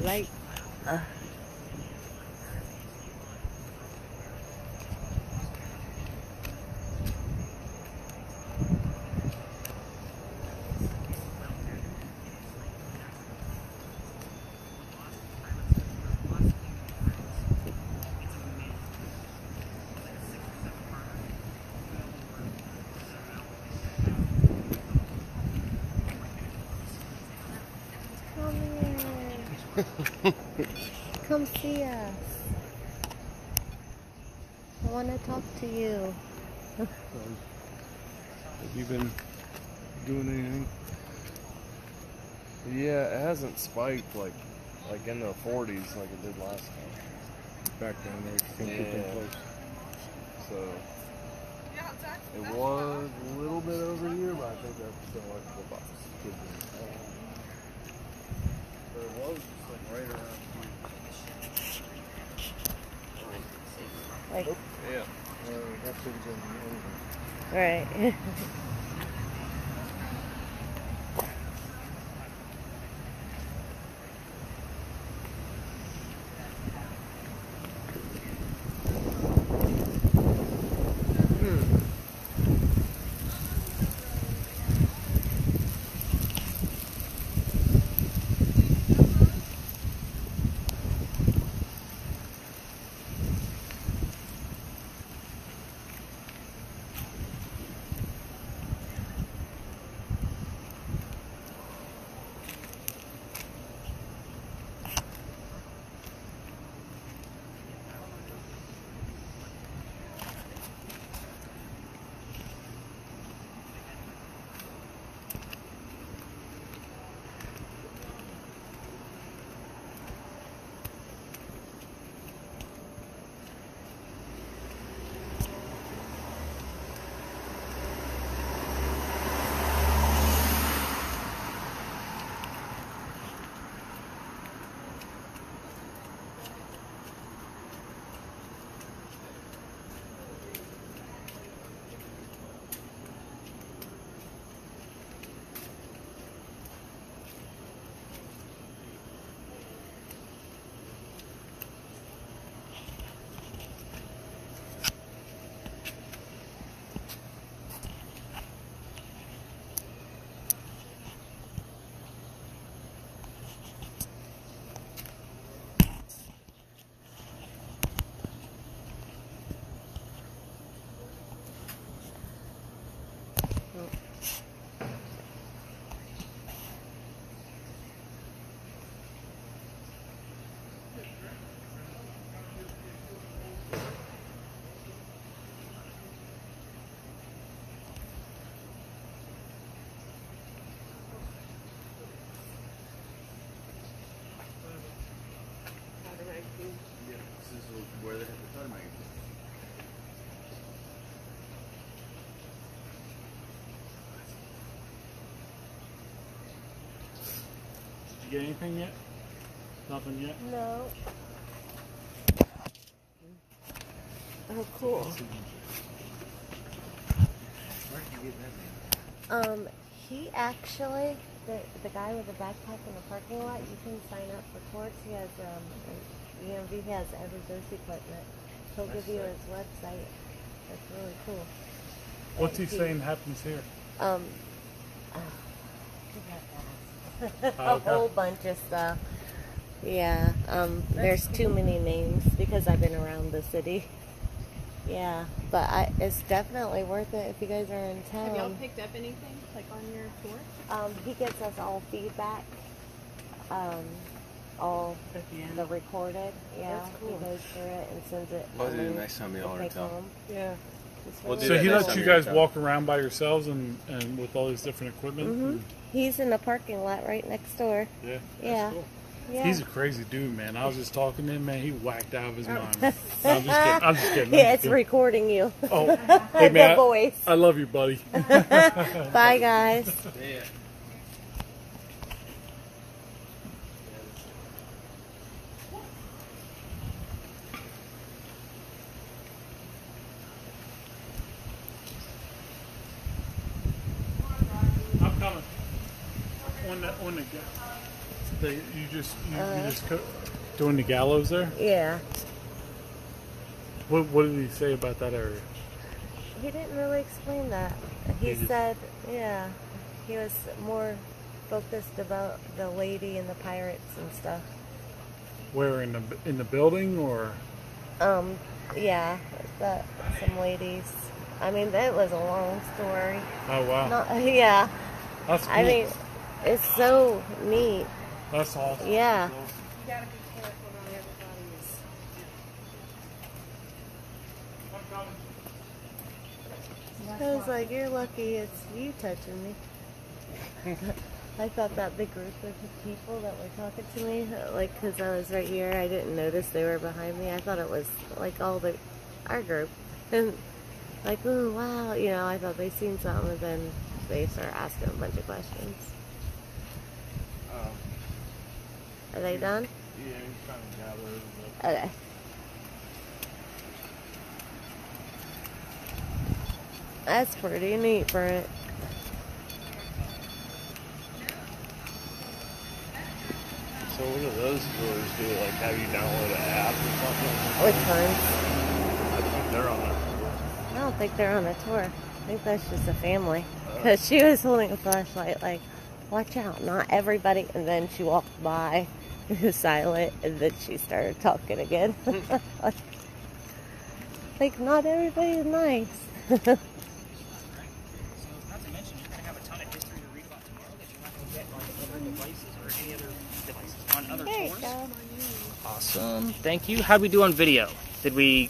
Like, come see us. I want to talk to you. Have you been doing anything? Yeah, it hasn't spiked like in the 40s like it did last time. Back down there, you can keep them close. So it was a little bit over here, but I think that's still like the box. But it was just like right around here. Like, Yeah. That's what it's in right. you get anything yet? Nothing yet? No. Oh, cool. Where did you get that? He actually, the guy with the backpack in the parking lot, you can sign up for tours. He has, EMV has every ghost equipment. He'll give you his website. That's really cool. What's he saying happens here? A whole bunch of stuff. Yeah, there's too many names because I've been around the city. Yeah, but it's definitely worth it if you guys are in town. Have y'all picked up anything, like, on your tour? He gets us all feedback, all the recorded. Yeah, he goes through it and sends it. We'll do it next time y'all are in town. Yeah. We'll do So that he next lets time you you're in guys town. walk around by yourselves and with all these different equipment? Mm-hmm. He's in the parking lot right next door. Yeah. Yeah. That's cool. Yeah. He's a crazy dude, man. I was just talking to him, man. He whacked out of his mind. No, I'm just kidding. I'm just kidding. Yeah, it's recording you. Oh, hey, man. The voice. I love you, buddy. Bye, guys. Yeah. I'm coming. You just doing the gallows there? Yeah. What did he say about that area? He didn't really explain that. He said, yeah, he was more focused about the lady and the pirates and stuff. Where in the building or? Yeah, some ladies. I mean, that was a long story. Oh wow. Yeah. That's cool. I mean, it's so neat. That's awesome. Yeah. You gotta be careful, not everybody is. I was like, you're lucky it's you touching me. I thought that big group of people that were talking to me, like, because I was right here, I didn't notice they were behind me. I thought it was, like, our group. And, like, ooh, wow, you know, I thought they seen something, and then they started asking a bunch of questions. Are they done? Yeah, he's trying to gather. Okay. That's pretty neat, Brent. So what do those tours do? Like have you download an app or something? Which ones? I think they're on that tour. I don't think they're on a tour. I think that's just a family. Because she was holding a flashlight like, watch out, not everybody. And then she walked by, it was silent, and then she started talking again. Like, not everybody is nice. So, not to mention, you're going to have a ton of history to read about tomorrow that you're not going to get on other devices or any other devices on other There you tours. go. Awesome. Thank you. How'd we do on video? Did we